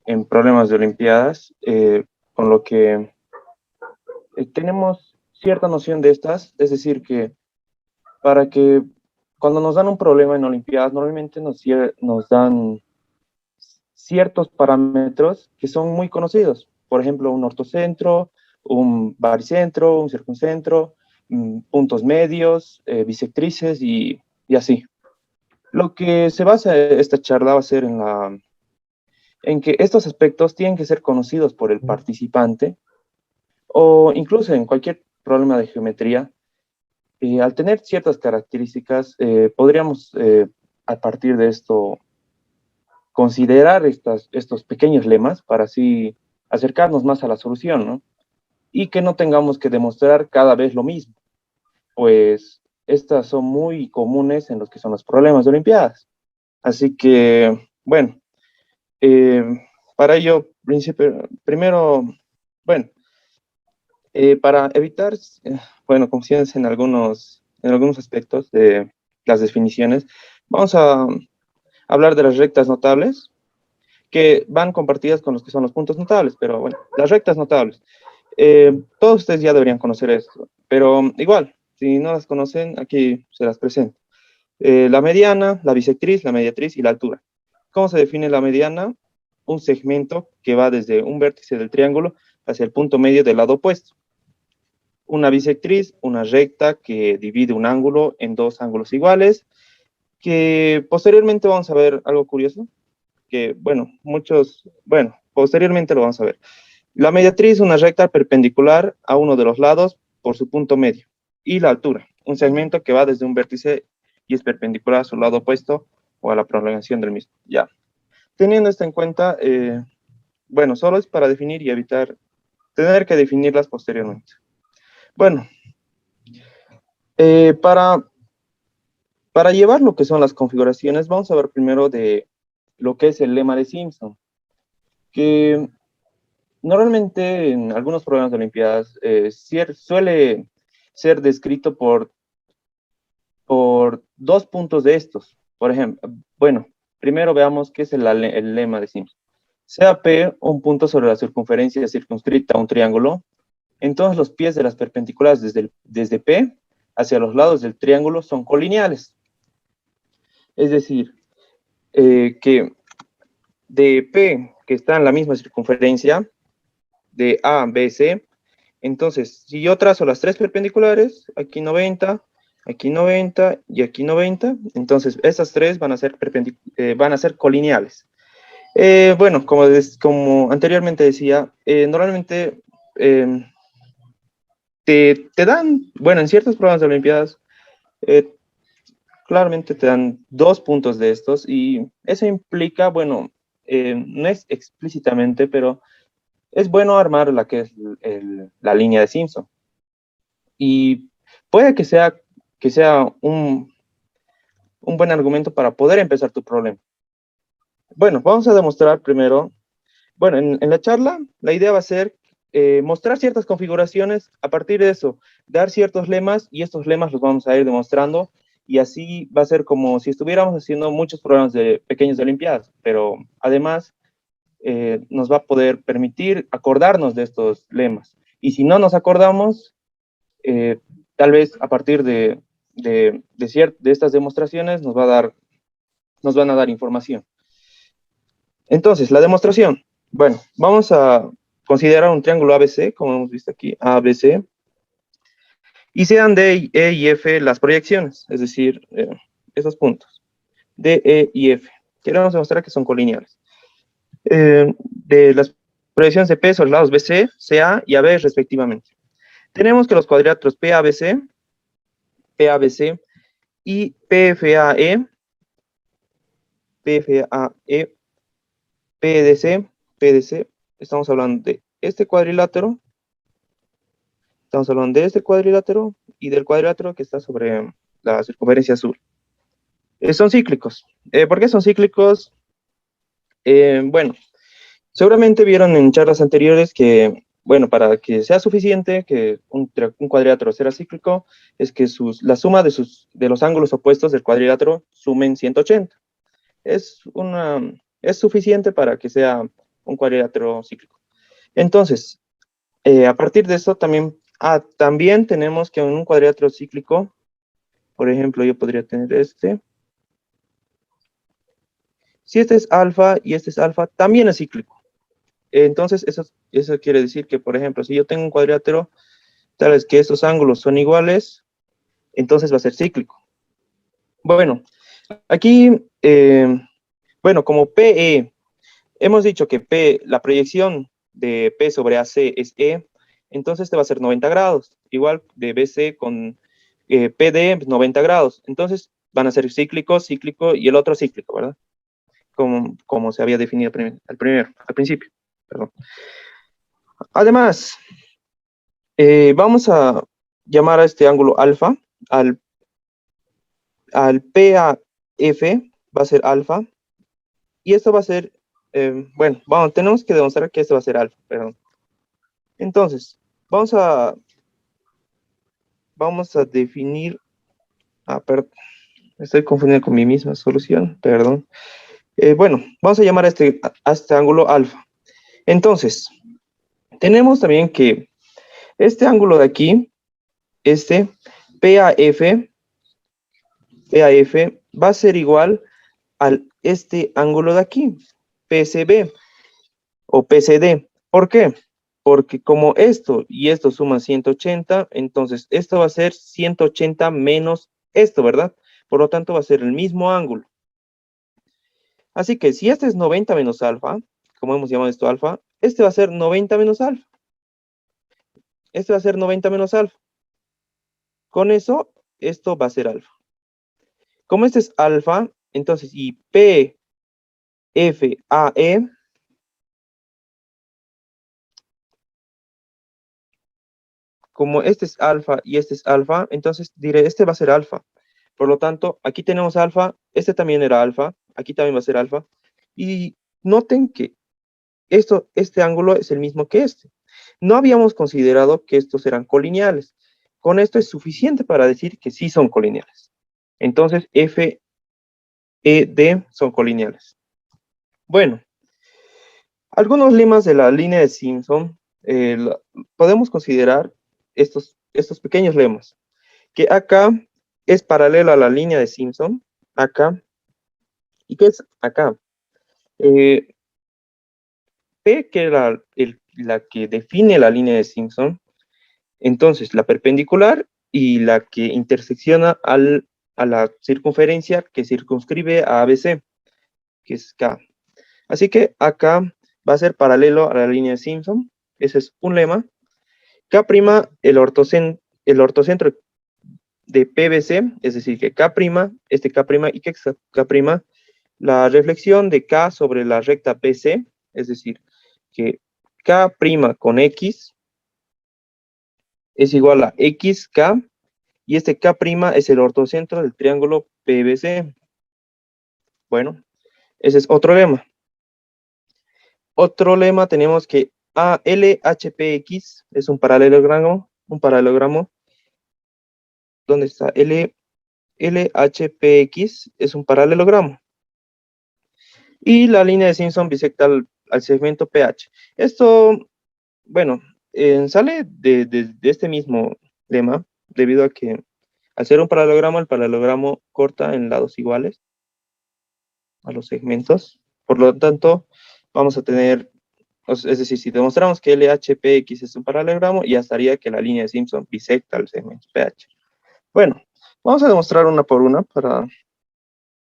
en problemas de Olimpiadas, con lo que tenemos cierta noción de estas, es decir, que para que cuando nos dan un problema en Olimpiadas, normalmente nos dan ciertos parámetros que son muy conocidos. Por ejemplo, un ortocentro, un baricentro, un circuncentro, puntos medios, bisectrices y así. Lo que se basa esta charla va a ser en que estos aspectos tienen que ser conocidos por el participante o incluso en cualquier problema de geometría. Al tener ciertas características, podríamos a partir de esto considerar estos pequeños lemas para así acercarnos más a la solución, ¿no? Y que no tengamos que demostrar cada vez lo mismo, pues estas son muy comunes en los que son los problemas de Olimpiadas. Así que, bueno, eh, para ello, primero, bueno, para evitar, bueno, confusiones en algunos aspectos de las definiciones, vamos a hablar de las rectas notables, que van compartidas con los que son los puntos notables, pero bueno, las rectas notables. Todos ustedes ya deberían conocer esto, pero igual, si no las conocen, aquí se las presento. La mediana, la bisectriz, la mediatriz y la altura. ¿Cómo se define la mediana? Un segmento que va desde un vértice del triángulo hacia el punto medio del lado opuesto. Una bisectriz, una recta que divide un ángulo en dos ángulos iguales, que posteriormente vamos a ver algo curioso, que bueno, posteriormente lo vamos a ver. La mediatriz, una recta perpendicular a uno de los lados por su punto medio. Y la altura, un segmento que va desde un vértice y es perpendicular a su lado opuesto o a la prolongación del mismo. Ya. Teniendo esto en cuenta, bueno, solo es para definir y evitar tener que definirlas posteriormente. Bueno, eh, para, para llevar lo que son las configuraciones, vamos a ver primero de lo que es el lema de Simpson, que normalmente en algunos programas de Olimpiadas suele ser descrito por dos puntos de estos. Por ejemplo, bueno, primero veamos qué es el lema de Simpson. Sea P un punto sobre la circunferencia circunscrita a un triángulo, entonces los pies de las perpendiculares desde P hacia los lados del triángulo son colineales. Es decir, que de P, que está en la misma circunferencia, de A, B, C, entonces, si yo trazo las tres perpendiculares, aquí 90, aquí 90 y aquí 90, entonces estas tres van a ser colineales. Bueno, como anteriormente decía, normalmente eh, te dan, bueno, en ciertos programas de Olimpiadas, eh, claramente te dan dos puntos de estos y eso implica, bueno, no es explícitamente, pero es bueno armar la que es la línea de Simpson. Y puede que sea un buen argumento para poder empezar tu problema. Bueno, vamos a demostrar primero, bueno, en la charla la idea va a ser mostrar ciertas configuraciones, a partir de eso, dar ciertos lemas y estos lemas los vamos a ir demostrando y así va a ser como si estuviéramos haciendo muchos programas de pequeños de Olimpiadas, pero además nos va a poder permitir acordarnos de estos lemas. Y si no nos acordamos, eh, tal vez a partir de estas demostraciones nos van a dar información. Entonces, la demostración. Bueno, vamos a considerar un triángulo ABC, como hemos visto aquí, ABC, y sean D, E y F las proyecciones, es decir, esos puntos, D, E y F. Queremos demostrar que son colineales. De las proyecciones de P sobre los lados BC, CA y AB respectivamente. Tenemos que los cuadriláteros PABC, PABC y PFAE, PFAE, PDC, PDC, estamos hablando de este cuadrilátero, estamos hablando de este cuadrilátero y del cuadrilátero que está sobre la circunferencia azul. Son cíclicos. ¿Por qué son cíclicos? Bueno, seguramente vieron en charlas anteriores que, bueno, para que sea suficiente que un cuadrilátero sea cíclico, es que la suma de los ángulos opuestos del cuadrilátero sumen 180. Es suficiente para que sea un cuadrilátero cíclico. Entonces, a partir de esto también tenemos que en un cuadrilátero cíclico, por ejemplo, yo podría tener este. Si este es alfa y este es alfa, también es cíclico. Entonces, eso quiere decir que, por ejemplo, si yo tengo un cuadrilátero, tal vez que estos ángulos son iguales, entonces va a ser cíclico. Bueno, aquí, bueno, como PE, hemos dicho que P, la proyección de P sobre AC es E, entonces este va a ser 90 grados, igual de BC con PD, 90 grados. Entonces van a ser cíclico, cíclico y el otro cíclico, ¿verdad? Como se había definido al principio. Perdón. Además, vamos a llamar a este ángulo alfa, al PAF va a ser alfa, y esto va a ser, bueno, tenemos que demostrar que esto va a ser alfa, perdón. Entonces, vamos a definir, perdón, estoy confundiendo con mi misma solución, perdón. Bueno, vamos a llamar a este ángulo alfa. Entonces, tenemos también que este ángulo de aquí, este PAF va a ser igual a este ángulo de aquí, PCB o PCD. ¿Por qué? Porque como esto y esto suman 180, entonces esto va a ser 180 menos esto, ¿verdad? Por lo tanto va a ser el mismo ángulo. Así que si este es 90 menos alfa, como hemos llamado esto alfa, este va a ser 90 menos alfa. Este va a ser 90 menos alfa. Con eso, esto va a ser alfa. Como este es alfa, entonces, y P, F, A, E, como este es alfa y este es alfa, entonces diré, este va a ser alfa. Por lo tanto, aquí tenemos alfa, este también era alfa, aquí también va a ser alfa. Y noten que este ángulo es el mismo que este. No habíamos considerado que estos eran colineales. Con esto es suficiente para decir que sí son colineales. Entonces, F, E, D son colineales. Bueno, algunos lemas de la línea de Simpson, podemos considerar estos pequeños lemas, que acá es paralelo a la línea de Simpson, acá, ¿y qué es acá? P, que era la que define la línea de Simpson, entonces la perpendicular y la que intersecciona a la circunferencia que circunscribe a ABC, que es K. Así que acá va a ser paralelo a la línea de Simpson, ese es un lema. K', el ortocentro de PBC, es decir, que K', este K' y que K', la reflexión de K sobre la recta BC, es decir, que K' con X es igual a XK, y este K' es el ortocentro del triángulo PBC. Bueno, ese es otro lema. Otro lema tenemos que LHPX es un paralelogramo. ¿Dónde está? LHPX es un paralelogramo. Y la línea de Simpson bisecta al segmento PH. Esto, bueno, sale de este mismo lema, debido a que al ser un paralelogramo, el paralelogramo corta en lados iguales a los segmentos. Por lo tanto, vamos a tener, es decir, si demostramos que LHPX es un paralelogramo, ya estaría que la línea de Simpson bisecta el segmento PH. Bueno, vamos a demostrar una por una para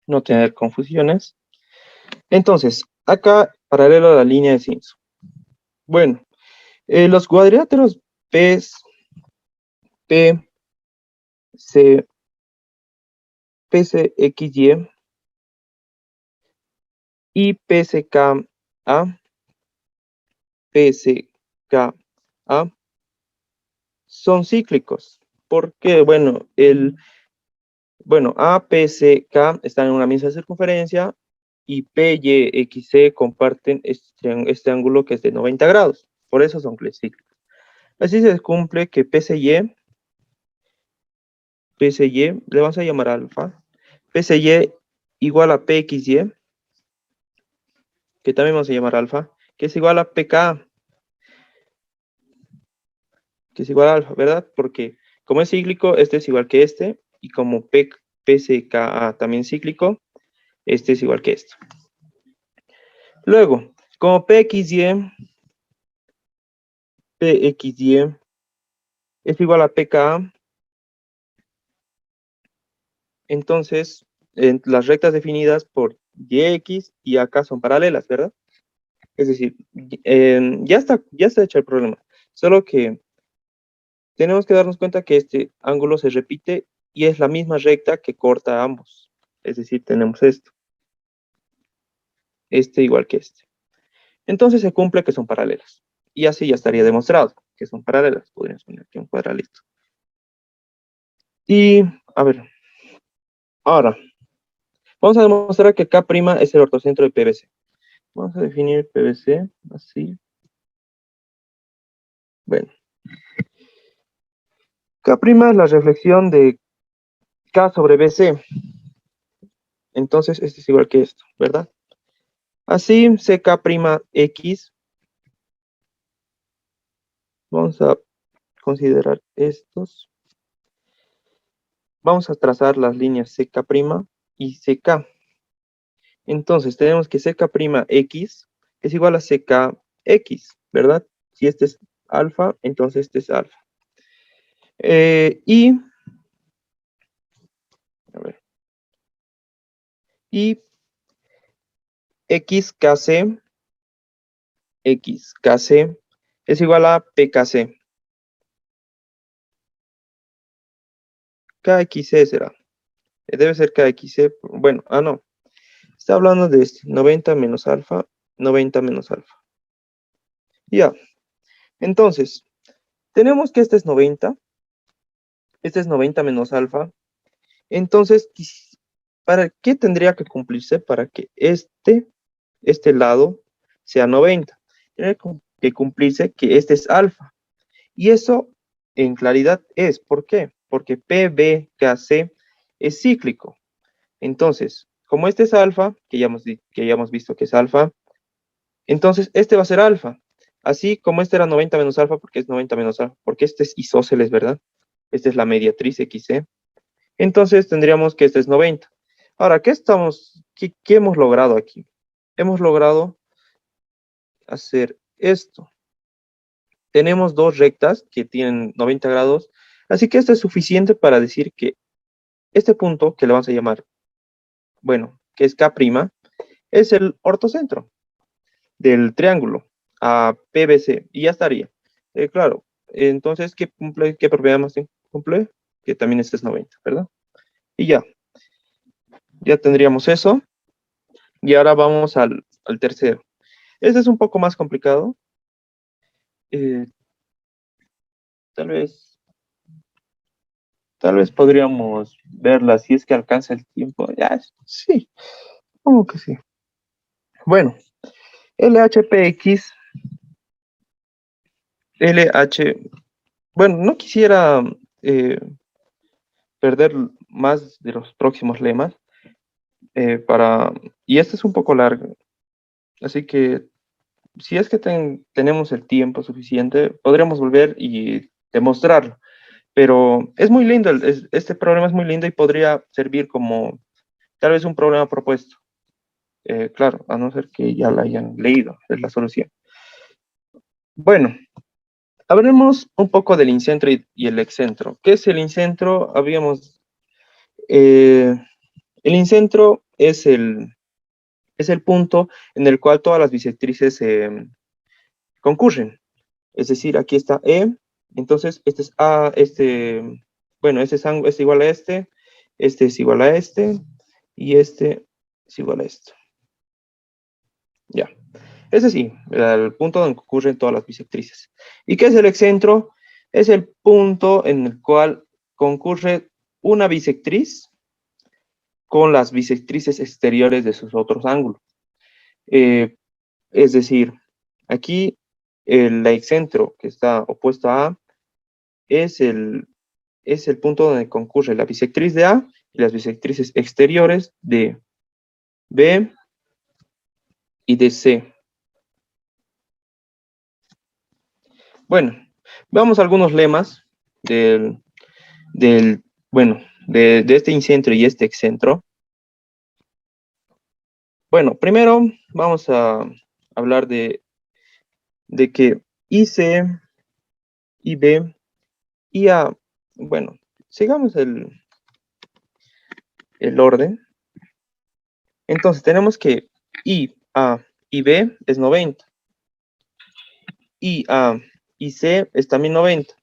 no tener confusiones. Entonces, acá, paralelo a la línea de Simpson. Bueno, los cuadriláteros P, C, PCXY y PCKA, PCKA son cíclicos, porque, bueno, A, P, C, K están en una misma circunferencia y P, Y, X, C comparten este ángulo que es de 90 grados. Por eso son cíclicos. Así se cumple que PCY, le vamos a llamar alfa, PCY igual a PXY, que también vamos a llamar alfa, que es igual a pK, que es igual a alfa, ¿verdad? Porque como es cíclico, este es igual que este, y como PCKA también cíclico, este es igual que esto. Luego, como PXY es igual a pKa, entonces las rectas definidas por YX y AK son paralelas, ¿verdad? Es decir, ya está hecho el problema. Solo que tenemos que darnos cuenta que este ángulo se repite y es la misma recta que corta ambos. Es decir, tenemos esto. Este igual que este. Entonces se cumple que son paralelas. Y así ya estaría demostrado que son paralelas. Podríamos poner aquí un cuadradito. Y, a ver, ahora, vamos a demostrar que K' es el ortocentro de PVC. Vamos a definir PVC así. Bueno, K' es la reflexión de K sobre BC. Entonces, este es igual que esto, ¿verdad? Así, CK'X. Vamos a considerar estos. Vamos a trazar las líneas CK' y CK. Entonces, tenemos que CK'X es igual a CKX, ¿verdad? Si este es alfa, entonces este es alfa. Y, a ver, y XKC es igual a PKC. KXC será. Debe ser KXC. Bueno, no. Está hablando de este. 90 menos alfa. 90 menos alfa. Ya. Entonces, tenemos que este es 90. Este es 90 menos alfa. Entonces, ¿para qué tendría que cumplirse para que este lado sea 90? Tiene que cumplirse que este es alfa. Y eso en claridad es, ¿por qué? Porque PBKC es cíclico. Entonces, como este es alfa, que ya hemos visto que es alfa, entonces este va a ser alfa. Así como este era 90 menos alfa, porque es 90 menos alfa, porque este es isósceles, ¿verdad? Esta es la mediatriz XC. Entonces tendríamos que este es 90. Ahora, ¿qué hemos logrado aquí? Hemos logrado hacer esto. Tenemos dos rectas que tienen 90 grados, así que esto es suficiente para decir que este punto, que le vamos a llamar, bueno, que es K', es el ortocentro del triángulo a PBC, y ya estaría. Claro, entonces, ¿qué propiedad más cumple? Que también este es 90, ¿verdad? Y ya tendríamos eso, y ahora vamos al tercero. Este es un poco más complicado. Eh, tal vez, tal vez podríamos verla si es que alcanza el tiempo. Ya, sí, como que sí. Bueno, LHPX, LH, bueno, no quisiera eh, perder más de los próximos lemas y este es un poco largo, así que si es que tenemos el tiempo suficiente, podríamos volver y demostrarlo. Pero es muy lindo, este problema es muy lindo y podría servir como tal vez un problema propuesto. Claro, a no ser que ya la hayan leído, es la solución. Bueno, hablemos un poco del incentro y el excentro. ¿Qué es el incentro? Eh, el incentro es el punto en el cual todas las bisectrices concurren. Es decir, aquí está E, entonces este es A, bueno, este es igual a este es igual a este, y este es igual a esto. Ya. Ese sí, el punto donde concurren todas las bisectrices. ¿Y qué es el excentro? Es el punto en el cual concurre una bisectriz con las bisectrices exteriores de sus otros ángulos. Es decir, aquí el excentro que está opuesto a A es el punto donde concurre la bisectriz de A y las bisectrices exteriores de B y de C. Bueno, veamos algunos lemas del, bueno, de este incentro y este excentro. Bueno, primero vamos a hablar de que IC, IB, IA, bueno, sigamos el orden. Entonces tenemos que I, A y B es 90. I, A y C es también 90.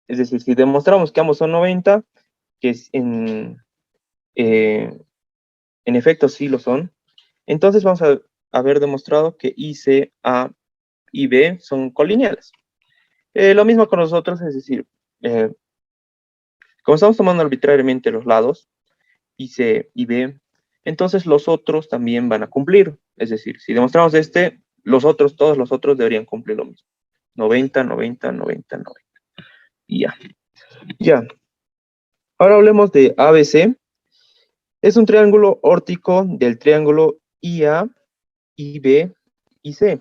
Es decir, si demostramos que ambos son 90, que es en efecto sí lo son, entonces vamos a haber demostrado que I, C, A y B son colineales. Lo mismo con los otros, es decir, eh, como estamos tomando arbitrariamente los lados, I, C y B, entonces los otros también van a cumplir. Es decir, si demostramos este, los otros, todos los otros deberían cumplir lo mismo. 90, 90, 90, 90. Y ya. Ya. Ahora hablemos de ABC. Es un triángulo órtico del triángulo IA, IB y C.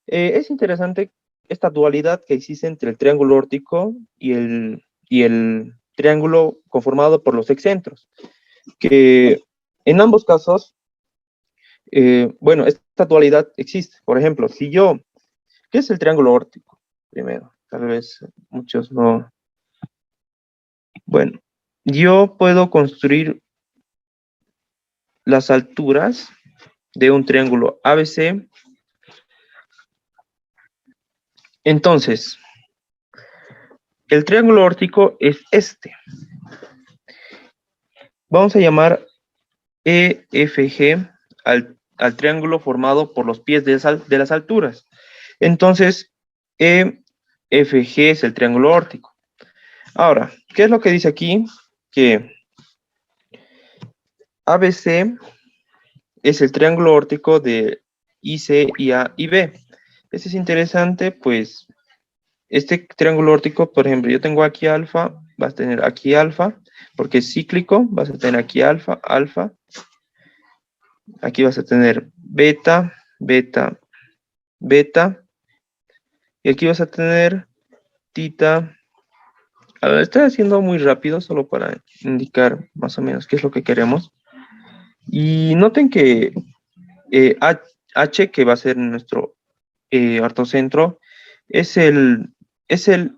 Es interesante esta dualidad que existe entre el triángulo órtico y el triángulo conformado por los excentros, que en ambos casos, bueno, esta dualidad existe. Por ejemplo, si yo, ¿qué es el triángulo órtico? Primero, tal vez muchos no. Bueno, yo puedo construir las alturas de un triángulo ABC. Entonces, el triángulo órtico es este. Vamos a llamar EFG al triángulo formado por los pies de las alturas. Entonces, EFG es el triángulo órtico. Ahora, ¿qué es lo que dice aquí? Que ABC es el triángulo órtico de IC, IA y B. Eso es interesante, pues este triángulo órtico, por ejemplo, yo tengo aquí alfa, vas a tener aquí alfa, porque es cíclico, vas a tener aquí alfa, alfa, aquí vas a tener beta, beta, beta, y aquí vas a tener tita. A ver, estoy haciendo muy rápido, solo para indicar más o menos qué es lo que queremos. Y noten que H, que va a ser nuestro ortocentro, es el, es el,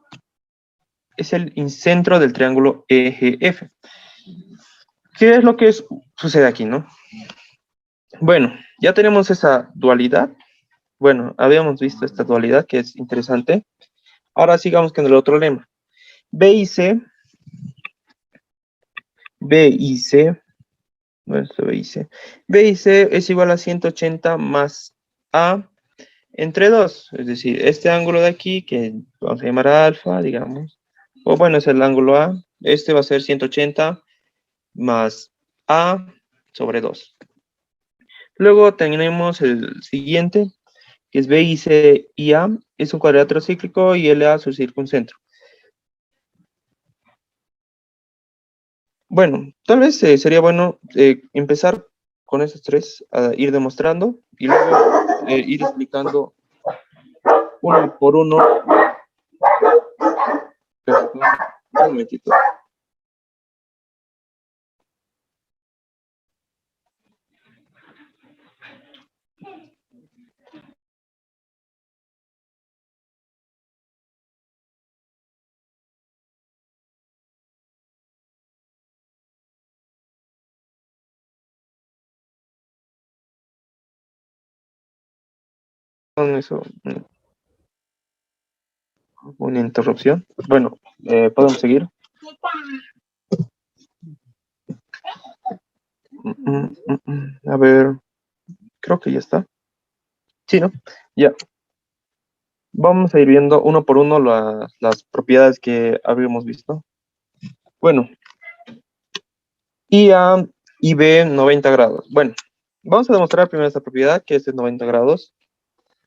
es el incentro del triángulo EGF. ¿Qué es lo que sucede aquí, no? Bueno, ya tenemos esa dualidad. Bueno, habíamos visto esta dualidad que es interesante. Ahora sigamos con el otro lema. B y C, B y C, bueno, esto B y C. B y C es igual a 180 más A entre 2. Es decir, este ángulo de aquí, que vamos a llamar alfa, digamos. O bueno, es el ángulo A. Este va a ser 180 más A sobre 2. Luego tenemos el siguiente, que es B y C y A, es un cuadrilátero cíclico y LA su circuncentro. Bueno, tal vez sería bueno empezar con esos tres, a ir demostrando y luego ir explicando uno por uno. Un momentito. Con eso, una interrupción. Bueno, podemos seguir. A ver, creo que ya está. Sí, ¿no? Ya. Vamos a ir viendo uno por uno las propiedades que habíamos visto. Bueno, IA y B 90 grados. Bueno, vamos a demostrar primero esta propiedad, que es de 90 grados.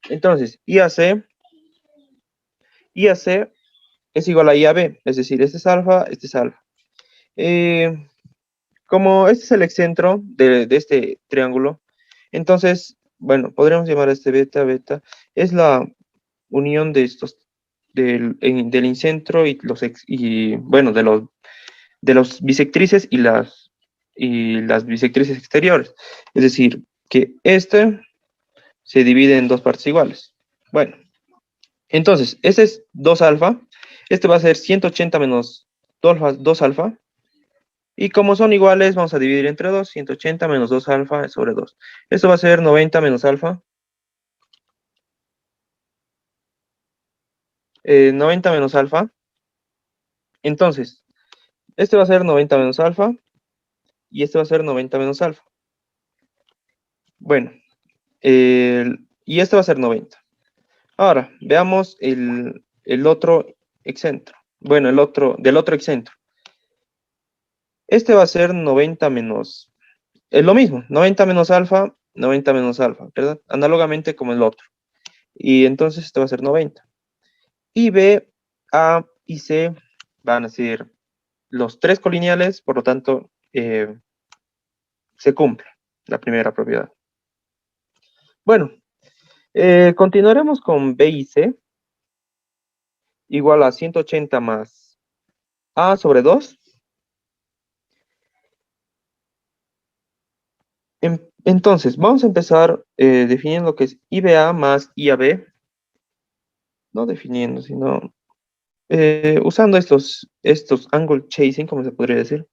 Entonces, IAC es igual a IAB, es decir, este es alfa, este es alfa. Como este es el excentro de este triángulo, entonces, bueno, podríamos llamar a este beta, beta, es unión de estos, del incentro y bueno, de los bisectrices y las bisectrices exteriores. Es decir, que este se divide en dos partes iguales. Bueno, entonces, este es 2 alfa, este va a ser 180 menos 2 alfa, y como son iguales, vamos a dividir entre 2, 180 menos 2 alfa sobre 2. Esto va a ser 90 menos alfa, 90 menos alfa. Entonces, este va a ser 90 menos alfa, y este va a ser 90 menos alfa. Bueno, y este va a ser 90. Ahora, veamos el otro excentro. Bueno, del otro excentro. Este va a ser 90 menos, es lo mismo, 90 menos alfa, ¿verdad? Análogamente como el otro. Y entonces este va a ser 90. Y B, A y C van a ser los tres colineales, por lo tanto, se cumple la primera propiedad. Bueno, continuaremos con B y C, igual a 180 más A sobre 2. Entonces, vamos a empezar definiendo lo que es IBA más IAB, no definiendo, sino usando estos angle chasing, como se podría decir.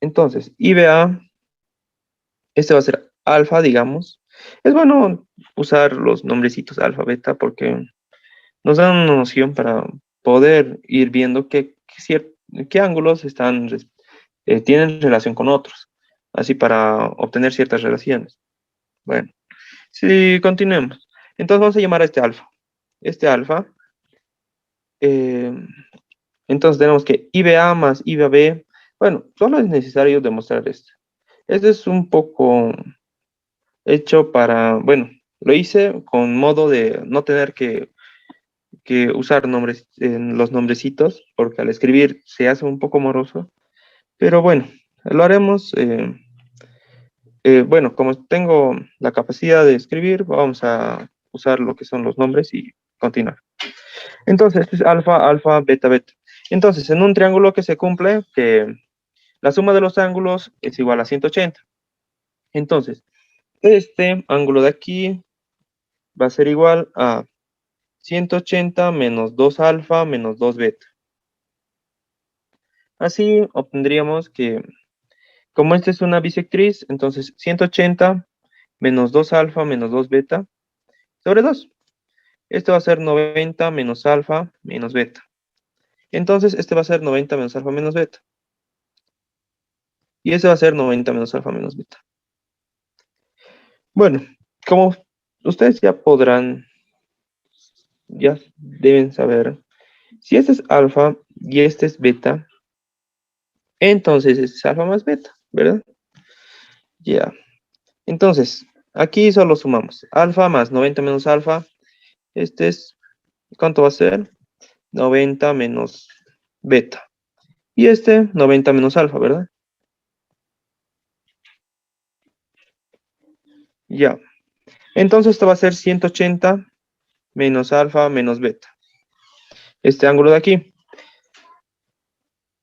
Entonces, IBA, este va a ser alfa, digamos. Es bueno usar los nombrecitos alfa, beta, porque nos dan una noción para poder ir viendo qué ángulos tienen relación con otros, así para obtener ciertas relaciones. Bueno, si continuemos. Entonces vamos a llamar a este alfa. Este alfa, eh, entonces tenemos que IBA más IBB. Bueno, solo es necesario demostrar esto. Este es un poco hecho bueno, lo hice con modo de no tener que usar nombres en los nombrecitos, porque al escribir se hace un poco moroso. Pero bueno, lo haremos. Bueno, como tengo la capacidad de escribir, vamos a usar lo que son los nombres y continuar. Entonces, este es alfa, alfa, beta, beta. Entonces, en un triángulo que se cumple, que la suma de los ángulos es igual a 180. Entonces, este ángulo de aquí va a ser igual a 180 menos 2 alfa menos 2 beta. Así obtendríamos que, como esta es una bisectriz, entonces 180 menos 2 alfa menos 2 beta sobre 2. Esto va a ser 90 menos alfa menos beta. Entonces, este va a ser 90 menos alfa menos beta. Y este va a ser 90 menos alfa menos beta. Bueno, como ustedes ya deben saber, si este es alfa y este es beta, entonces este es alfa más beta, ¿verdad? Ya. Entonces, aquí solo sumamos alfa más 90 menos alfa. Este es, ¿cuánto va a ser? 90 menos beta. Y este, 90 menos alfa, ¿verdad? Ya. Entonces, esto va a ser 180 menos alfa menos beta. Este ángulo de aquí.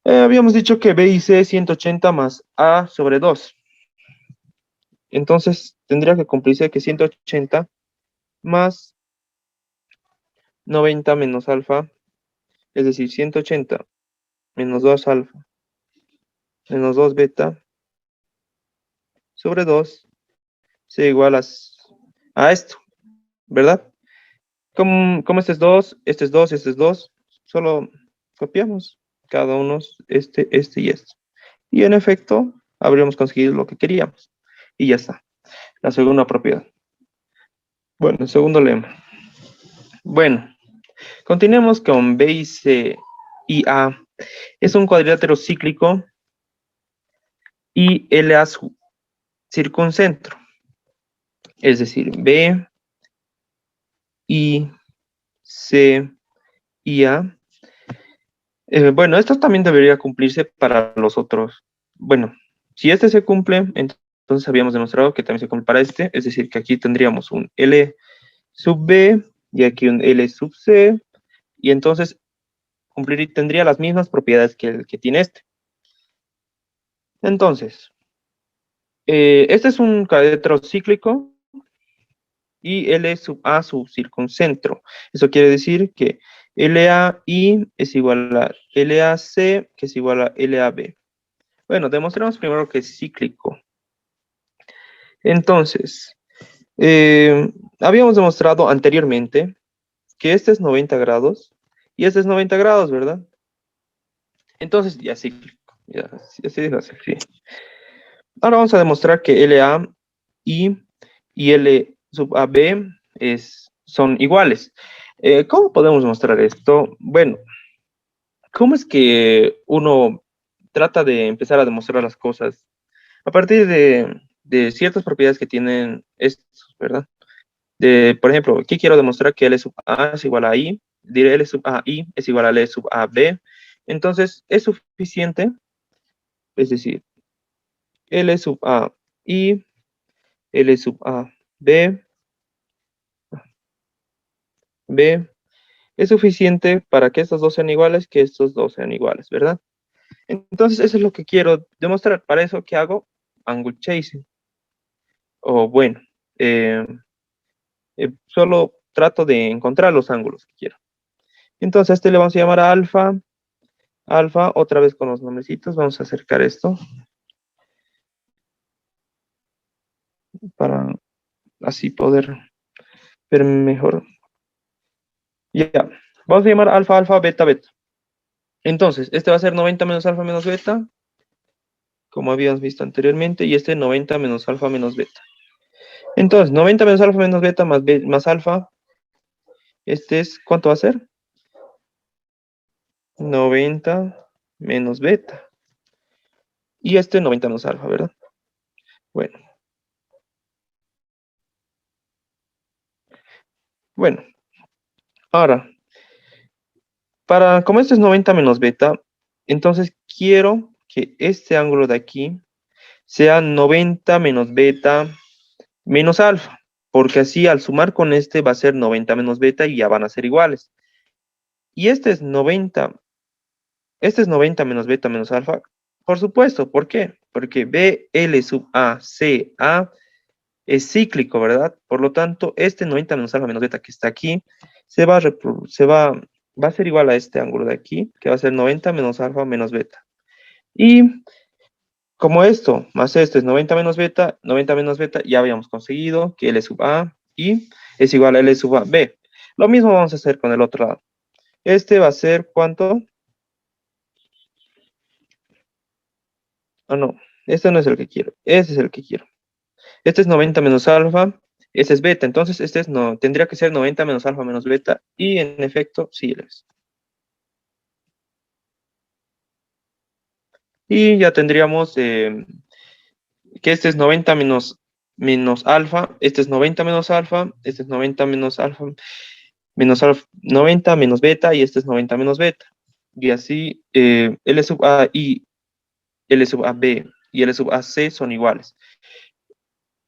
Habíamos dicho que B y C es 180 más A sobre 2. Entonces, tendría que cumplirse que 180 más 90 menos alfa, es decir, 180 menos 2 alfa menos 2 beta sobre 2 sea igual a esto, ¿verdad? Como este es 2, este es 2, este es 2, solo copiamos cada uno, este y este. Y en efecto, habríamos conseguido lo que queríamos. Y ya está. La segunda propiedad. Bueno, el segundo lema. Bueno, continuemos con B y C y A. Es un cuadrilátero cíclico y LA su circuncentro. Es decir, B, I, C y A. Bueno, esto también debería cumplirse para los otros. Bueno, si este se cumple, entonces habíamos demostrado que también se cumple para este. Es decir, que aquí tendríamos un L sub B y aquí un L sub C, y entonces tendría las mismas propiedades que tiene este. Entonces, este es un caedro cíclico y L sub A su circuncentro. Eso quiere decir que LAI es igual a LAC, que es igual a LAB. Bueno, demostremos primero que es cíclico. Entonces, habíamos demostrado anteriormente que este es 90 grados y este es 90 grados, ¿verdad? Entonces ya es cíclico. Ya, así es así, sí. Ahora vamos a demostrar que LAI y L sub AB son iguales. ¿Cómo podemos mostrar esto? Bueno, ¿cómo es que uno trata de empezar a demostrar las cosas? A partir de ciertas propiedades que tienen estos, ¿verdad? Por ejemplo, aquí quiero demostrar que L sub A es igual a I, diré L sub AI es igual a L sub AB. Entonces, es suficiente, es decir, L sub A I, L sub A B, B, es suficiente para que estos dos sean iguales, que estos dos sean iguales, ¿verdad? Entonces, eso es lo que quiero demostrar. Para eso, ¿qué hago? Angle chasing. O bueno, eh, solo trato de encontrar los ángulos que quiero. Entonces, a este le vamos a llamar a alfa. Alfa, otra vez con los nombrecitos, vamos a acercar esto para así poder ver mejor. Ya, vamos a llamar alfa, alfa, beta, beta. Entonces, este va a ser 90 menos alfa menos beta, como habíamos visto anteriormente, y este 90 menos alfa menos beta. Entonces, 90 menos alfa menos beta más alfa, este es, ¿cuánto va a ser? 90 menos beta. Y este 90 menos alfa, ¿verdad? Bueno, bueno, ahora, como este es 90 menos beta, entonces quiero que este ángulo de aquí sea 90 menos beta menos alfa, porque así al sumar con este va a ser 90 menos beta y ya van a ser iguales. Y este es 90 menos beta menos alfa, por supuesto, ¿por qué? Porque BL sub A, C, A es cíclico, ¿verdad? Por lo tanto, este 90 menos alfa menos beta que está aquí va a ser igual a este ángulo de aquí, que va a ser 90 menos alfa menos beta. Y como esto más esto es 90 menos beta, ya habíamos conseguido que L sub A y es igual a L sub A B. Lo mismo vamos a hacer con el otro lado. Este va a ser, ¿cuánto? Ah, no, este no es el que quiero, este es el que quiero. Este es 90 menos alfa, este es beta, entonces este es no, tendría que ser 90 menos alfa menos beta, y en efecto, sí lo es. Y ya tendríamos que este es 90 menos alfa, este es 90 menos alfa, este es 90 menos alfa, 90 menos beta, y este es 90 menos beta. Y así L sub A y L sub A B y L sub A C son iguales.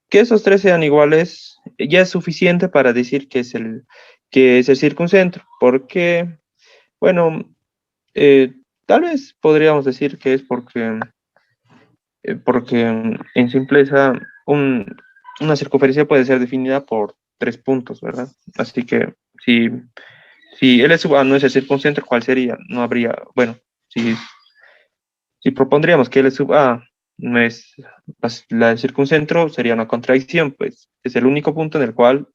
Que esos tres sean iguales ya es suficiente para decir que es el circuncentro, porque, bueno, tal vez podríamos decir que es porque en simpleza una circunferencia puede ser definida por tres puntos, ¿verdad? Así que si L sub A no es el circuncentro, ¿cuál sería? No habría, bueno, si propondríamos que L sub A no es la del circuncentro, sería una contradicción, pues es el único punto en el cual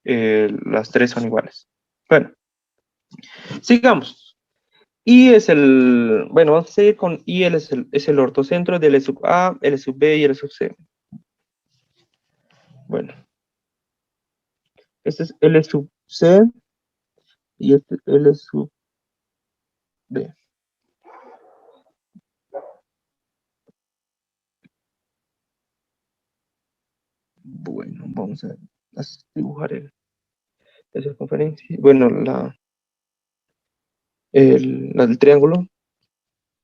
las tres son iguales. Bueno, sigamos. Bueno, vamos a seguir con I, es el ortocentro de L sub A, L sub B y L sub C. Bueno, este es L sub C y este es L sub B. Bueno, vamos a dibujar la circunferencia. Bueno, la del triángulo.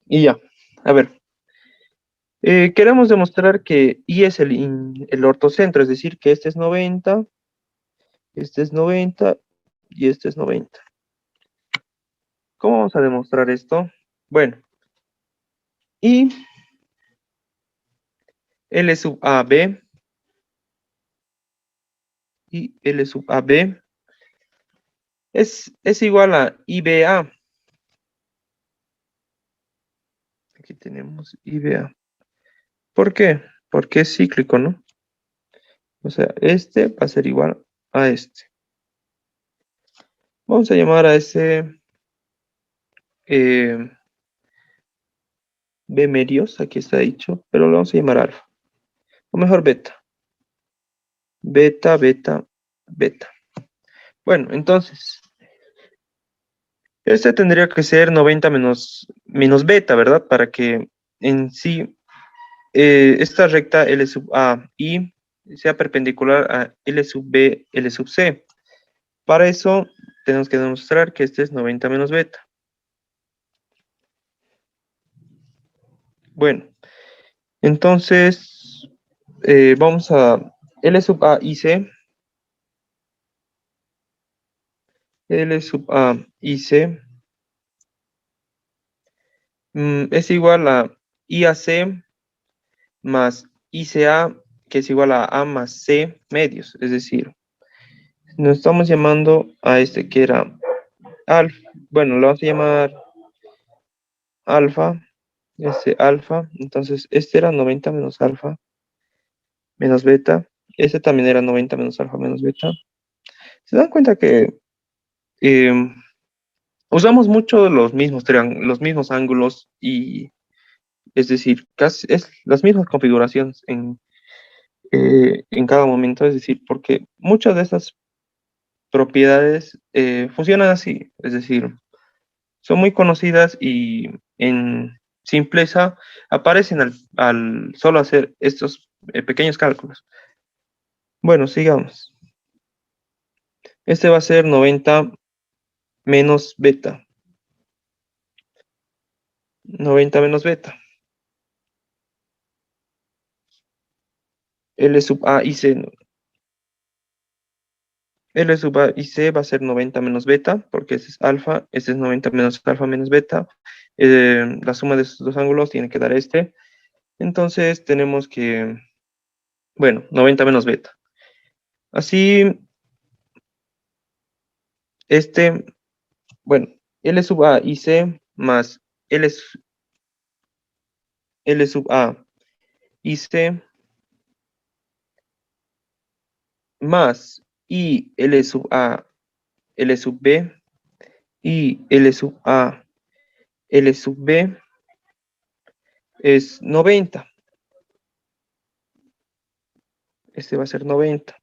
Y ya, a ver. Queremos demostrar que I es el ortocentro, es decir, que este es 90, este es 90 y este es 90. ¿Cómo vamos a demostrar esto? Bueno, y L sub AB y L sub AB es igual a IBA. Aquí tenemos IBA. ¿Por qué? Porque es cíclico, ¿no? O sea, este va a ser igual a este. Vamos a llamar a ese eh, B medios, aquí está dicho, pero lo vamos a llamar alfa. O mejor beta. Beta, beta, beta. Bueno, entonces, este tendría que ser 90 menos beta, ¿verdad? Para que en sí esta recta L sub A y sea perpendicular a L sub B, L sub C. Para eso tenemos que demostrar que este es 90 menos beta. Bueno, entonces vamos a L sub A y C. L sub A y C es igual a IAC más ICA, que es igual a más C medios. Es decir, nos estamos llamando a este que era alfa. Bueno, lo vamos a llamar alfa. Este alfa. Entonces, este era 90 menos alfa menos beta. Este también era 90 menos alfa menos beta. Se dan cuenta que eh, usamos mucho los mismos ángulos y es decir, casi es las mismas configuraciones en cada momento, es decir, porque muchas de estas propiedades funcionan así, es decir, son muy conocidas y en simpleza aparecen al solo hacer estos pequeños cálculos. Bueno, sigamos. Este va a ser 90 menos beta. 90 menos beta. L sub A y C. L sub A y C va a ser 90 menos beta, porque este es alfa, este es 90 menos alfa menos beta. La suma de estos dos ángulos tiene que dar este. Entonces tenemos que, bueno, 90 menos beta. Así, este, bueno, L sub A y C más L sub A y C más y L sub A, L sub B y L sub A, L sub B es 90. Este va a ser 90,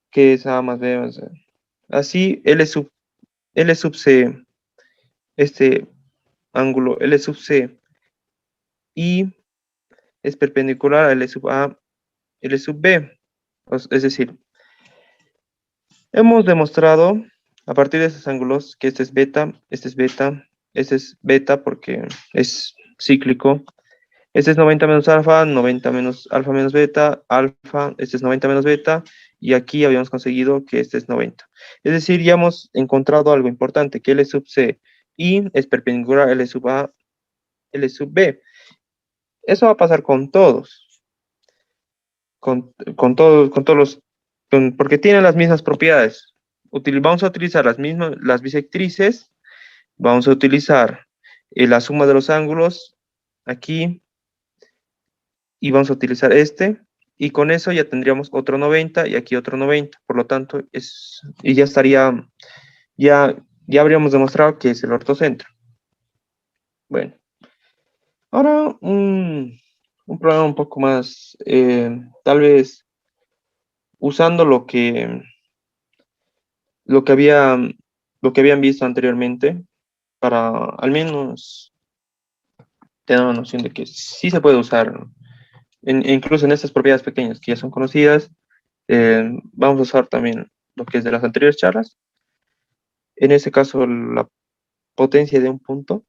que es A más B más C. Así, L sub C, este ángulo L sub C y es perpendicular a L sub A, L sub B. Es decir, hemos demostrado a partir de esos ángulos que este es beta, este es beta, este es beta porque es cíclico. Este es 90 menos alfa, 90 menos alfa menos beta, alfa, este es 90 menos beta, y aquí habíamos conseguido que este es 90. Es decir, ya hemos encontrado algo importante, que L sub C y es perpendicular a L sub A, L sub B. Eso va a pasar con todos, con todos los, porque tienen las mismas propiedades. Vamos a utilizar las bisectrices, vamos a utilizar la suma de los ángulos aquí, y vamos a utilizar este, y con eso ya tendríamos otro 90 y aquí otro 90, por lo tanto, y ya estaría, ya habríamos demostrado que es el ortocentro. Bueno, ahora un problema un poco más, tal vez usando lo que había, lo que habían visto anteriormente, para al menos tener una noción de que sí se puede usar, incluso en estas propiedades pequeñas que ya son conocidas. Vamos a usar también lo que es de las anteriores charlas. En este caso, la potencia de un punto.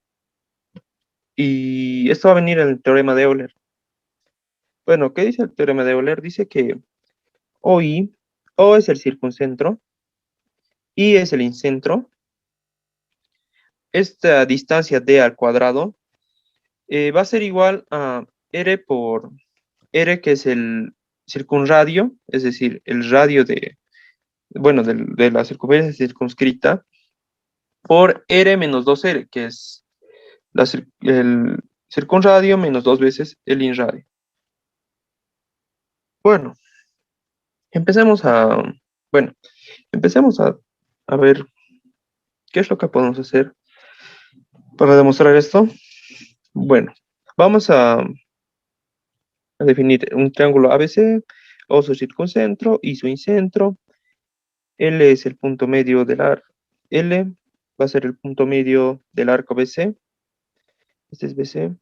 Y esto va a venir en el teorema de Euler. Bueno, ¿qué dice el teorema de Euler? Dice que OI O es el circuncentro, Y es el incentro. Esta distancia D al cuadrado va a ser igual a R por R, que es el circunradio, es decir, el radio de, bueno, de la circunferencia circunscrita, por R menos 2R, que es el circunradio menos dos veces el inradio. Bueno, empecemos a, bueno, empecemos a ver qué es lo que podemos hacer para demostrar esto. Bueno, vamos a definir un triángulo ABC, O su circuncentro y su incentro. L es el punto medio del arco. L va a ser el punto medio del arco BC. Este es BC.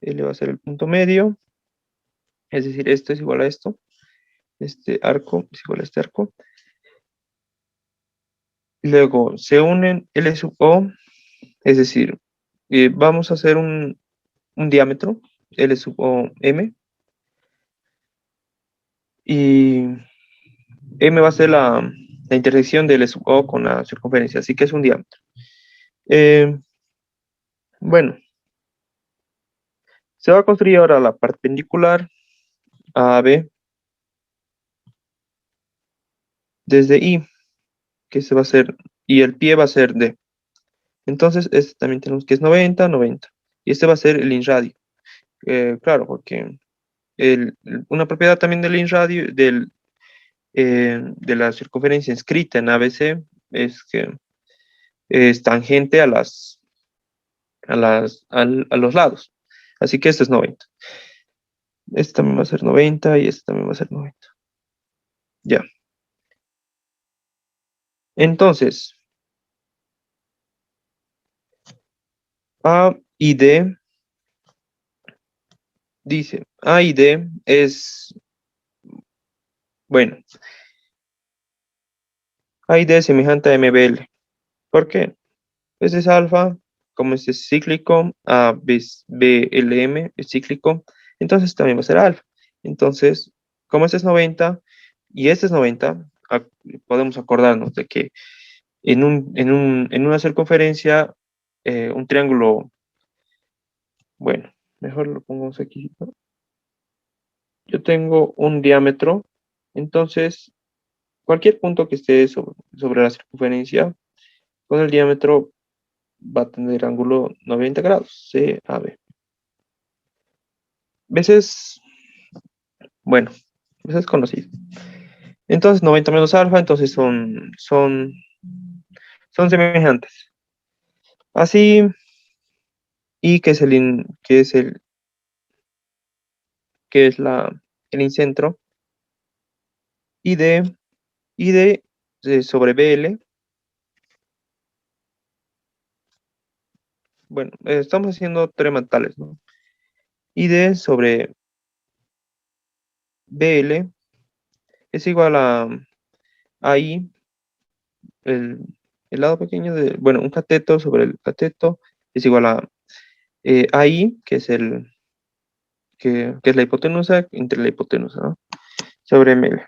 L va a ser el punto medio. Es decir, esto es igual a esto. Este arco es igual a este arco. Luego se unen L sub O. Es decir, vamos a hacer un diámetro. L sub O M. Y M va a ser la intersección de L sub O con la circunferencia. Así que es un diámetro. Eh, bueno, se va a construir ahora la perpendicular a B desde I, que se va a hacer, y el pie va a ser D. Entonces, este también tenemos que es 90, 90. Y este va a ser el inradio. Claro, porque una propiedad también del inradio, de la circunferencia inscrita en ABC, es que es tangente a los lados. Así que este es 90. Este también va a ser 90 y este también va a ser 90. Ya. Entonces, A y D, dice, A y D es, bueno, A y D es semejante a MBL. ¿Por qué? Pues es alfa, como este es cíclico, A BLM es cíclico, entonces también va a ser alfa. Entonces, como este es 90 y este es 90, podemos acordarnos de que en una circunferencia, un triángulo, bueno, mejor lo pongamos aquí, ¿no? Yo tengo un diámetro, entonces cualquier punto que esté sobre la circunferencia con el diámetro va a tener ángulo 90 grados, CAB. Veces, bueno, veces conocido. Entonces 90 menos alfa, entonces son semejantes. Así, y que es el incentro, y de sobre BL. Bueno, estamos haciendo trematales, ¿no? Y de sobre BL es igual a I, el, el lado pequeño de, bueno, un cateto sobre el cateto es igual a AI, que es la hipotenusa, entre la hipotenusa, ¿no? Sobre ML.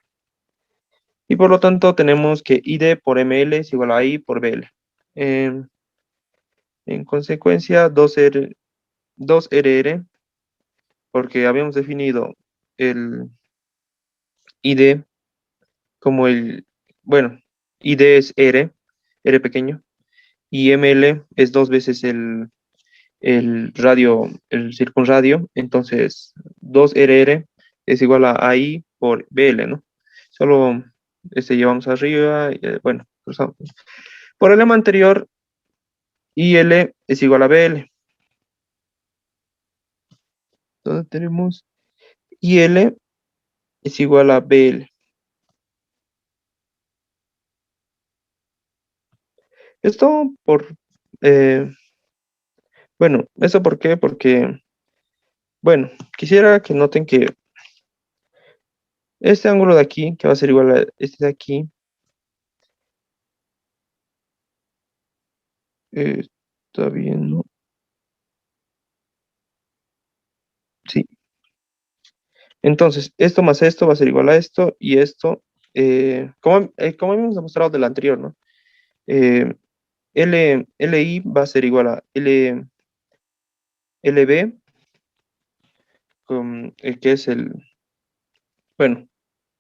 Y por lo tanto tenemos que ID por ML es igual a I por BL. En, en consecuencia, 2RR, porque habíamos definido el ID como bueno, ID es R pequeño, y ML es dos veces el radio, el circunradio, entonces 2RR es igual a I por BL, ¿no? Solo llevamos arriba, bueno, cruzamos. Por el lema anterior, IL es igual a BL. Entonces tenemos IL es igual a BL. Esto eh, bueno, ¿eso por qué? Porque, bueno, quisiera que noten que este ángulo de aquí, que va a ser igual a este de aquí, está bien, ¿no? Sí. Entonces, esto más esto va a ser igual a esto y esto como hemos demostrado del anterior, ¿no? Eh, LI va a ser igual a LB, que es bueno,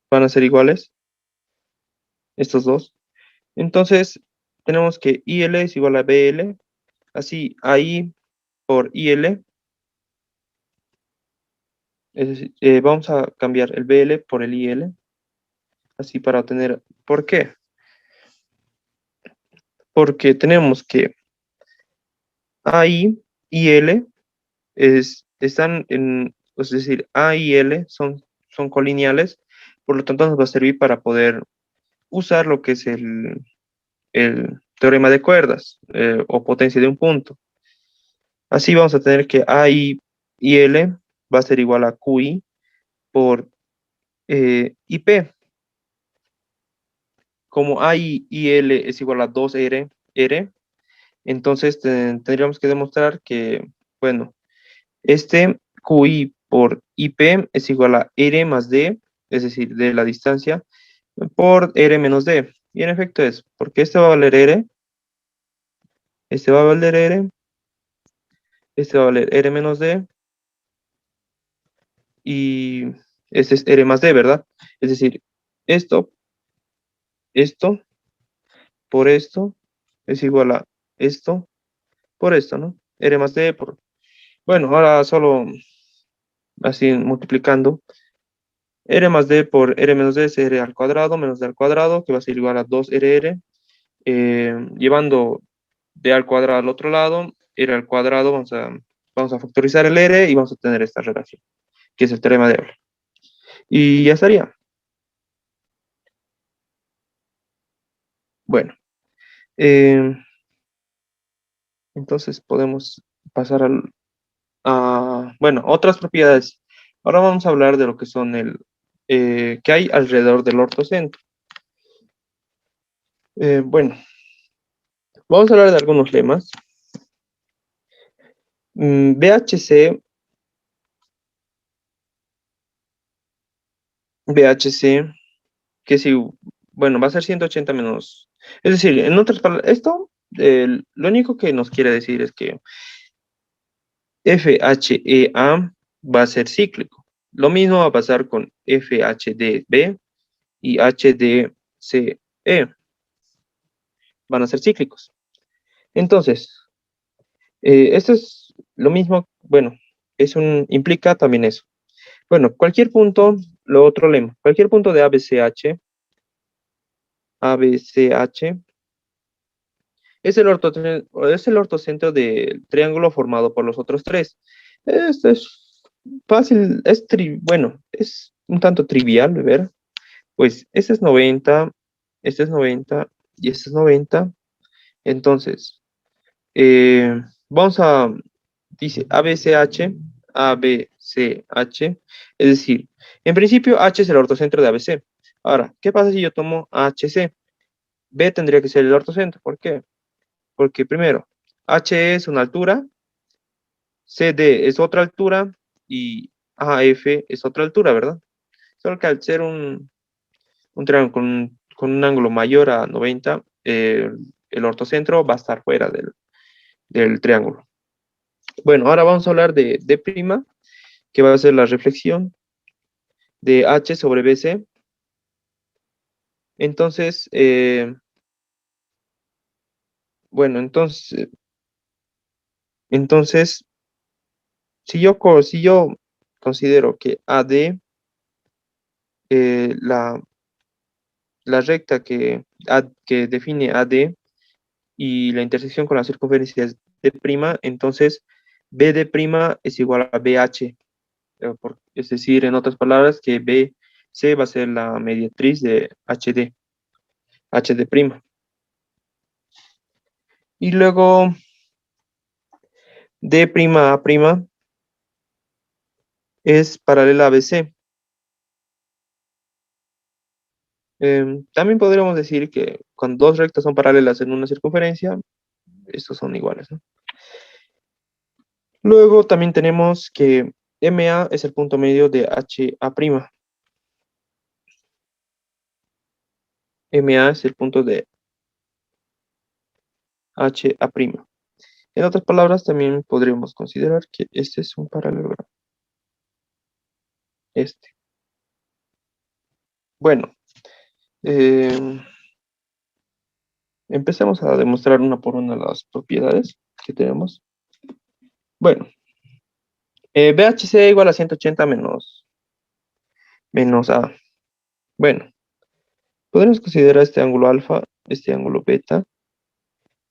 van a ser iguales, estos dos. Entonces, tenemos que IL es igual a BL, así AI por IL, es decir, vamos a cambiar el BL por el IL, así para obtener, ¿por qué? Porque tenemos que AI y L están es decir, A y L son colineales, por lo tanto nos va a servir para poder usar lo que es el teorema de cuerdas o potencia de un punto. Así vamos a tener que AI y L va a ser igual a QI por IP. Como AI y L es igual a 2R, entonces tendríamos que demostrar que, bueno, este QI por IP es igual a R más D, es decir, de la distancia, por R menos D. Y en efecto es, porque este va a valer R, este va a valer R, este va a valer R menos D, y este es R más D, ¿verdad? Es decir, esto, esto, por esto, es igual a esto, por esto, ¿no? R más D por... Bueno, ahora solo así multiplicando. R más D por R menos D es R al cuadrado menos D al cuadrado, que va a ser igual a 2RR. Llevando D al cuadrado al otro lado, R al cuadrado, vamos a factorizar el R y vamos a tener esta relación, que es el teorema de Euler. Y ya estaría. Bueno, eh, entonces podemos pasar bueno, otras propiedades. Ahora vamos a hablar de lo que son que hay alrededor del ortocentro. Bueno, vamos a hablar de algunos lemas. BHC, BHC, que si, bueno, va a ser 180 menos. Es decir, en otras palabras, esto, lo único que nos quiere decir es que FHEA va a ser cíclico. Lo mismo va a pasar con FHDB y HDCE, van a ser cíclicos. Entonces, esto es lo mismo, bueno, implica también eso. Bueno, cualquier punto, lo otro lema, cualquier punto de ABCH es el ortocentro del triángulo formado por los otros tres. Esto es fácil, bueno, es un tanto trivial de ver. Pues este es 90 y este es 90. Entonces, vamos a, dice ABCH, ABCH, es decir, en principio H es el ortocentro de ABC. Ahora, ¿qué pasa si yo tomo HC? B tendría que ser el ortocentro. ¿Por qué? Porque primero, H es una altura, CD es otra altura y AF es otra altura, ¿verdad? Solo que al ser un triángulo con un ángulo mayor a 90, el ortocentro va a estar fuera del triángulo. Bueno, ahora vamos a hablar de D', que va a ser la reflexión de H sobre BC. Entonces, bueno, entonces si yo considero que AD, la recta que define AD y la intersección con la circunferencia es D', entonces BD' es igual a BH, es decir, en otras palabras, que BC va a ser la mediatriz de HD'. Y luego D'A' es paralela a BC. También podríamos decir que cuando dos rectas son paralelas en una circunferencia, estos son iguales, ¿no? Luego también tenemos que MA es el punto medio de HA'. MA es el punto de HA'. En otras palabras, también podríamos considerar que este es un paralelogramo. Este. Bueno, eh, empecemos a demostrar una por una las propiedades que tenemos. Bueno, BHC igual a 180 menos A. Bueno, podemos considerar este ángulo alfa, este ángulo beta.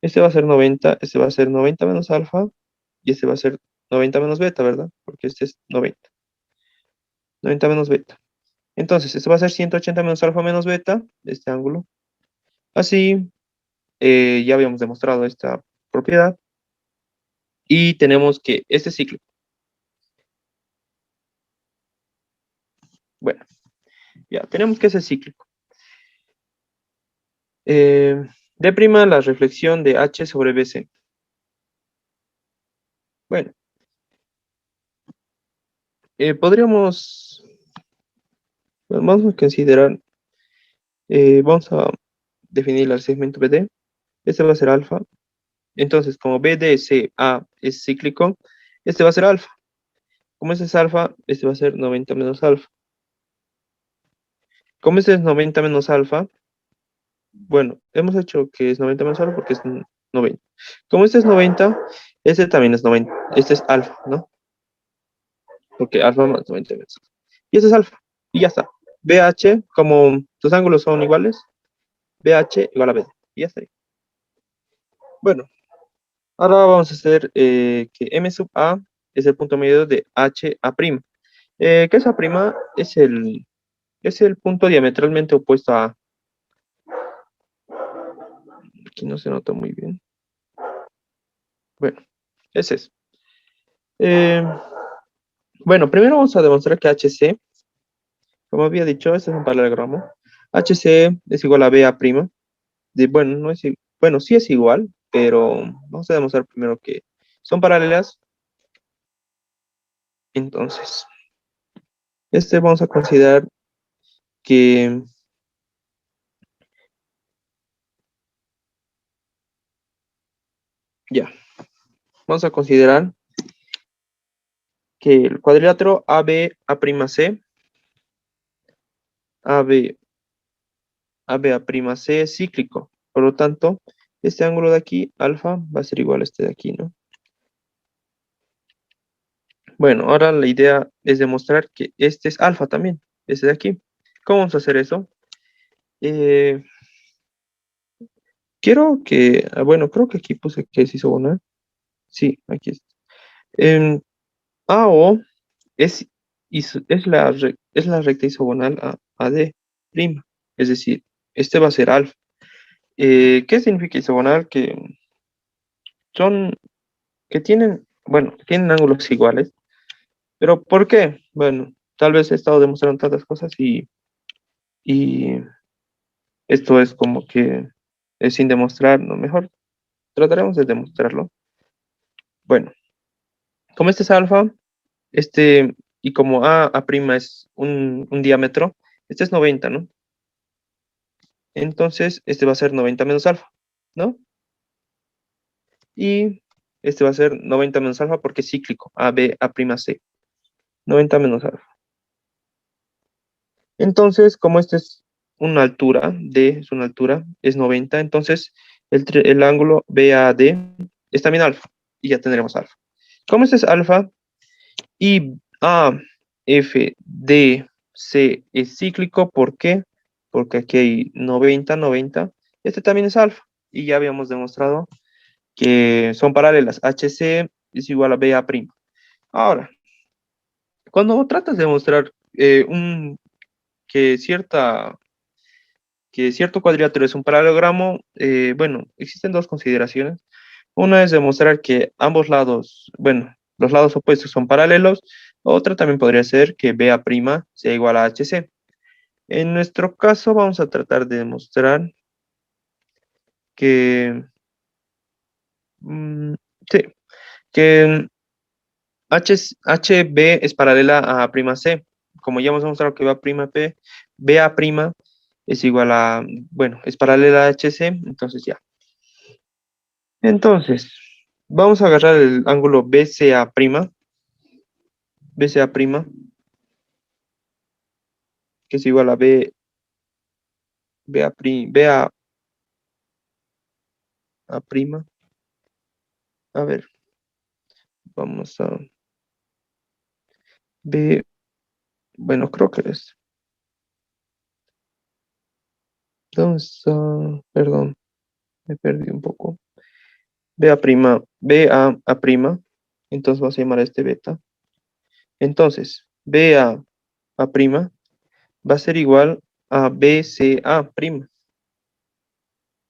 Este va a ser 90, este va a ser 90 menos alfa, y este va a ser 90 menos beta, ¿verdad? Porque este es 90 menos beta. Entonces, este va a ser 180 menos alfa menos beta, este ángulo. Así, ya habíamos demostrado esta propiedad. Y tenemos que este ciclo. Bueno, ya tenemos que ese cíclico. D' la reflexión de H sobre BC. Bueno, podríamos, bueno, vamos a considerar, vamos a definir el segmento BD. Este va a ser alfa. Entonces, como BDCA es cíclico, este va a ser alfa. Como este es alfa, este va a ser 90 menos alfa. Como este es 90 menos alfa, bueno, hemos hecho que es 90 menos alfa porque es 90. Como este es 90, este también es 90. Este es alfa, ¿no? Porque alfa más 90 menos alfa. Y este es alfa. Y ya está. BH, como tus ángulos son iguales, BH igual a BD. Y ya estaría. Bueno, ahora vamos a hacer que M sub A es el punto medio de HA'. ¿Qué es A'? Es el punto diametralmente opuesto a A. Aquí no se nota muy bien. Bueno, ese es. Eh, bueno, primero vamos a demostrar que HC, como había dicho, este es un paralelogramo. HC es igual a BA'. Bueno, no es, bueno, sí es igual, pero vamos a demostrar primero que son paralelas. Entonces, vamos a considerar que ya, vamos a considerar que el cuadrilátero ABA'C, AB, ABA'C es cíclico. Por lo tanto, este ángulo de aquí, alfa, va a ser igual a este de aquí, ¿no? Bueno, ahora la idea es demostrar que este es alfa también, este de aquí. ¿Cómo vamos a hacer eso? Eh, bueno, creo que aquí puse que es isogonal. Sí, aquí está. En AO es la recta isogonal a AD'. Es decir, este va a ser alfa. ¿Qué significa isogonal? Son, que tienen ángulos iguales. ¿Pero por qué? Bueno, tal vez he estado demostrando tantas cosas y esto es como que es sin demostrar, ¿no? Mejor trataremos de demostrarlo. Bueno, como este es alfa, y como A' es un diámetro, este es 90, ¿no? Entonces, este va a ser 90 menos alfa, ¿no? Y este va a ser 90 menos alfa porque es cíclico, A''C, 90 menos alfa. Entonces, como este es una altura, D es una altura, es 90, entonces el ángulo BAD es también alfa, y ya tendremos alfa. Como este es alfa, y AFDC es cíclico, ¿por qué? Porque aquí hay 90, 90, este también es alfa, y ya habíamos demostrado que son paralelas, HC es igual a BA'. Ahora, cuando tratas de demostrar que cierto cuadrilátero es un paralelogramo, bueno, existen dos consideraciones. Una es demostrar que ambos lados, bueno, los lados opuestos son paralelos. Otra también podría ser que BA' sea igual a HC. En nuestro caso vamos a tratar de demostrar que, mm, sí, que HB es paralela a C'C. Como ya hemos demostrado que BA' es igual a, bueno, es paralela a HC, entonces ya. Entonces, vamos a agarrar el ángulo BCA', BCA', que es igual a BA', A prima. A ver, vamos a B, bueno, creo que es. Perdón, me perdí un poco. BA', entonces vamos a llamar a este beta. Entonces, BA' va a ser igual a BCA',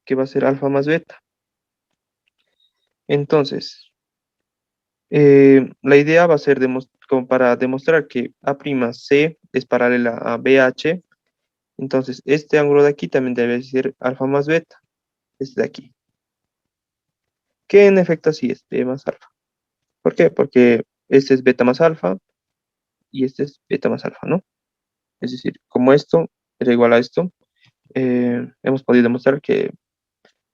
que va a ser alfa más beta. Entonces, la idea va a ser como para demostrar que A'C es paralela a BH. Entonces, este ángulo de aquí también debe ser alfa más beta, este de aquí. Que en efecto sí es B más alfa. ¿Por qué? Porque este es beta más alfa y este es beta más alfa, ¿no? Es decir, como esto era igual a esto, hemos podido demostrar que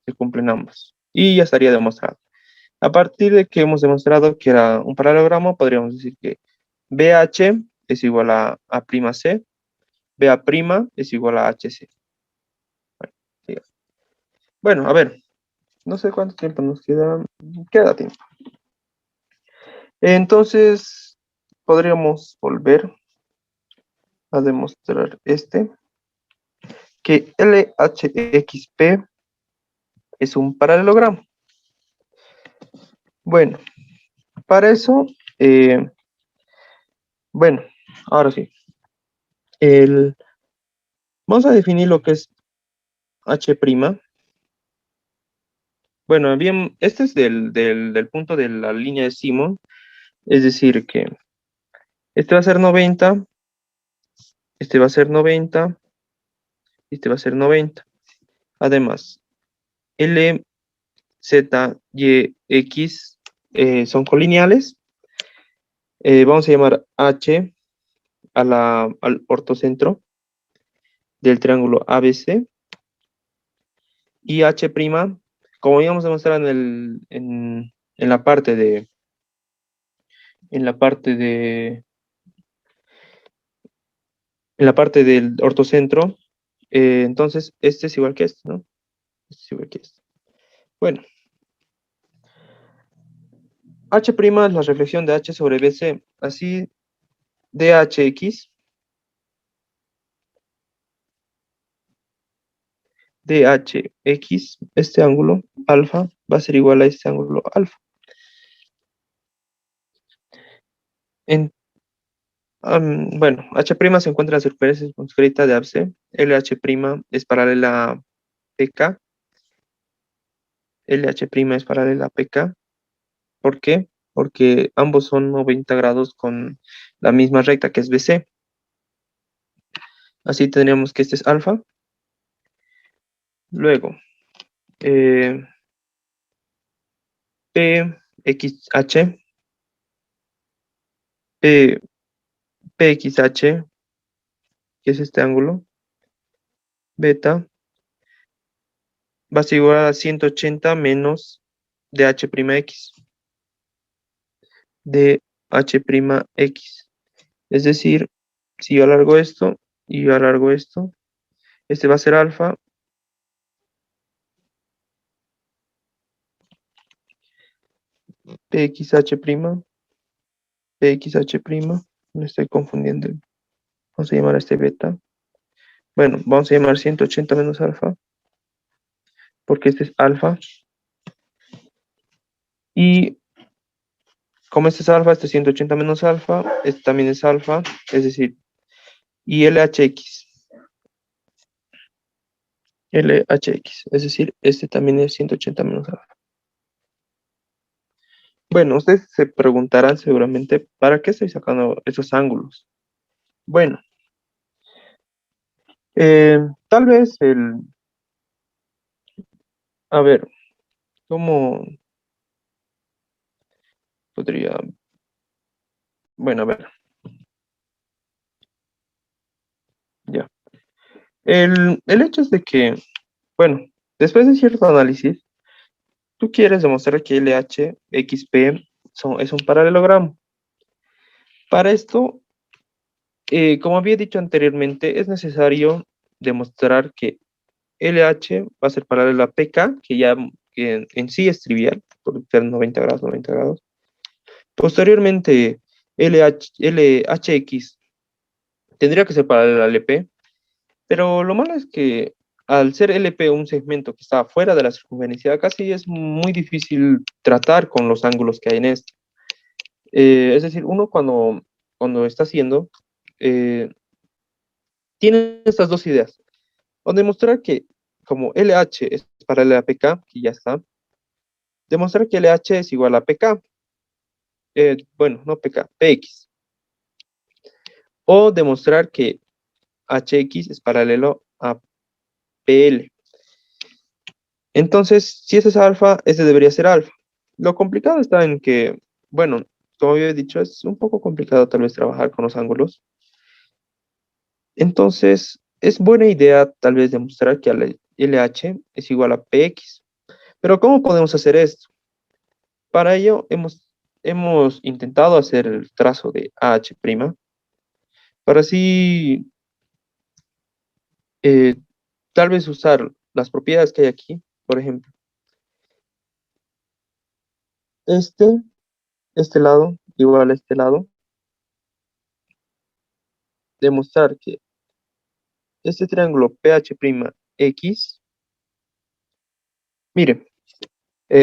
se cumplen ambos. Y ya estaría demostrado. A partir de que hemos demostrado que era un paralelogramo, podríamos decir que BH es igual a A'C, BA' es igual a HC. Bueno, siga. Bueno, a ver, no sé cuánto tiempo nos queda. Queda tiempo. Entonces, podríamos volver a demostrar que LHXP es un paralelogramo. Bueno, para eso, bueno, ahora sí. El, vamos a definir lo que es H'. Bueno, bien, este es del punto de la línea de Simon, es decir, que este va a ser 90, este va a ser 90, este va a ser 90. Además, L, Z, Y, X son colineales. Vamos a llamar H al ortocentro del triángulo ABC y H', como íbamos a demostrar en la parte en la parte de, en la parte del ortocentro, entonces este es igual que este, ¿no? Este es igual que este. Bueno, H' es la reflexión de H sobre BC, así DHX, DHX, este ángulo alfa va a ser igual a este ángulo alfa. En, bueno, H' se encuentra en la superficie circunscrita de ABC, LH' es paralela a PK, LH' es paralela a PK. ¿Por qué? Porque ambos son 90 grados con la misma recta que es BC. Así tendríamos que este es alfa. Luego, eh, PXH, P, PXH, que es este ángulo, beta, va a ser igual a 180 menos DH', DH'. Es decir, si yo alargo esto y yo alargo esto, este va a ser alfa, PXH', PXH', me estoy confundiendo. Vamos a llamar a este beta. Bueno, vamos a llamar 180 menos alfa, porque este es alfa. Y como este es alfa, este es 180 menos alfa, este también es alfa, es decir, y LHX, es decir, este también es 180 menos alfa. Bueno, ustedes se preguntarán seguramente, ¿para qué estoy sacando esos ángulos? Bueno, tal vez a ver, ¿cómo podría, bueno, a ver, ya. El hecho es de que, bueno, después de cierto análisis, tú quieres demostrar que LHXP es un paralelogramo. Para esto, como había dicho anteriormente, es necesario demostrar que LH va a ser paralelo a PK, que en sí es trivial, por ser 90 grados, 90 grados. Posteriormente, LHX tendría que ser paralelo a LP, pero lo malo es que al ser LP un segmento que está fuera de la circunferencia, casi es muy difícil tratar con los ángulos que hay en esto. Es decir, uno cuando está haciendo, eh, tiene estas dos ideas. O demostrar que como LH es paralelo a PK, que ya está, demostrar que LH es igual a PK, bueno, no PK, PX. O demostrar que HX es paralelo a PL. Entonces, si ese es alfa, ese debería ser alfa. Lo complicado está en que, bueno, como había dicho, es un poco complicado tal vez trabajar con los ángulos. Entonces, es buena idea tal vez demostrar que LH es igual a PX. Pero ¿cómo podemos hacer esto? Para ello hemos intentado hacer el trazo de AH', para así eh, tal vez usar las propiedades que hay aquí. Por ejemplo, este, este lado igual a este lado, demostrar que este triángulo PH', mire,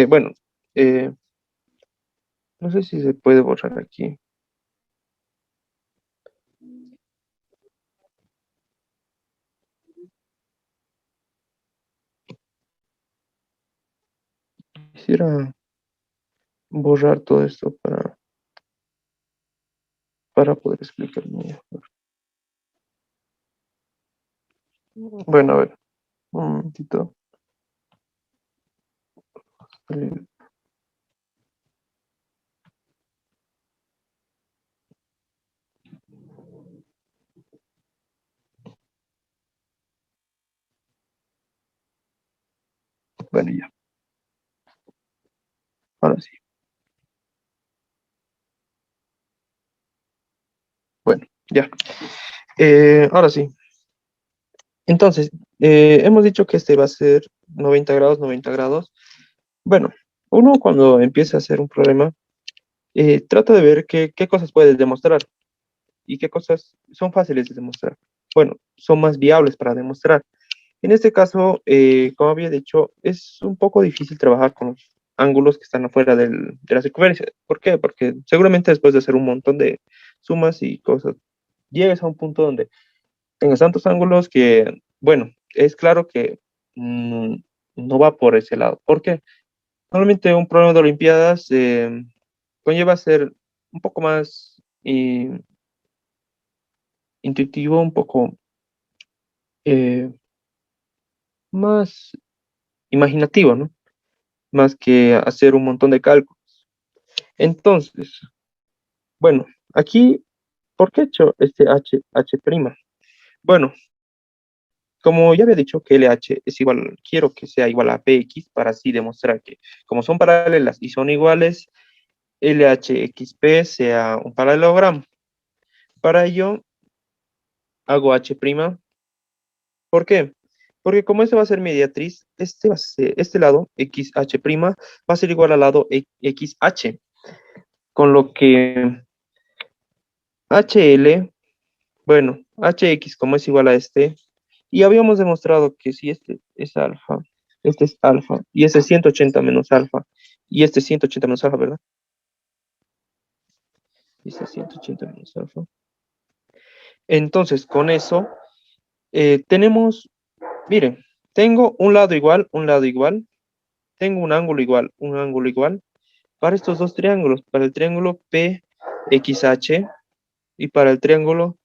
bueno, eh, no sé si se puede borrar aquí. Quisiera borrar todo esto para poder explicarme mejor. Bueno, a ver, un momentito. Bueno, ya, ahora sí. Bueno, ya. Ahora sí. Entonces, hemos dicho que este va a ser 90 grados, 90 grados. Bueno, uno cuando empieza a hacer un problema, trata de ver qué cosas puedes demostrar y qué cosas son fáciles de demostrar. Bueno, son más viables para demostrar. En este caso, como había dicho, es un poco difícil trabajar con los ángulos que están afuera de la circunferencia. ¿Por qué? Porque seguramente después de hacer un montón de sumas y cosas, llegues a un punto donde tengas tantos ángulos que, bueno, es claro que no va por ese lado. ¿Por qué? Normalmente un problema de Olimpiadas conlleva ser un poco más intuitivo, un poco eh, más imaginativo, ¿no? Más que hacer un montón de cálculos. Entonces, bueno, aquí, ¿por qué he hecho este H'? Bueno, como ya había dicho que LH es igual, quiero que sea igual a PX para así demostrar que como son paralelas y son iguales, LHXP sea un paralelogramo. Para ello hago H'. ¿Por qué? Porque como este va a ser mediatriz, este lado, XH', va a ser igual al lado XH, con lo que HL, bueno, HX como es igual a este, y habíamos demostrado que si este es alfa, este es alfa, y este es 180 menos alfa, y este es 180 menos alfa, ¿verdad? Y este es 180 menos alfa. Entonces, con eso, tenemos, miren, tengo un lado igual, tengo un ángulo igual, un ángulo igual, para estos dos triángulos, para el triángulo PXH y para el triángulo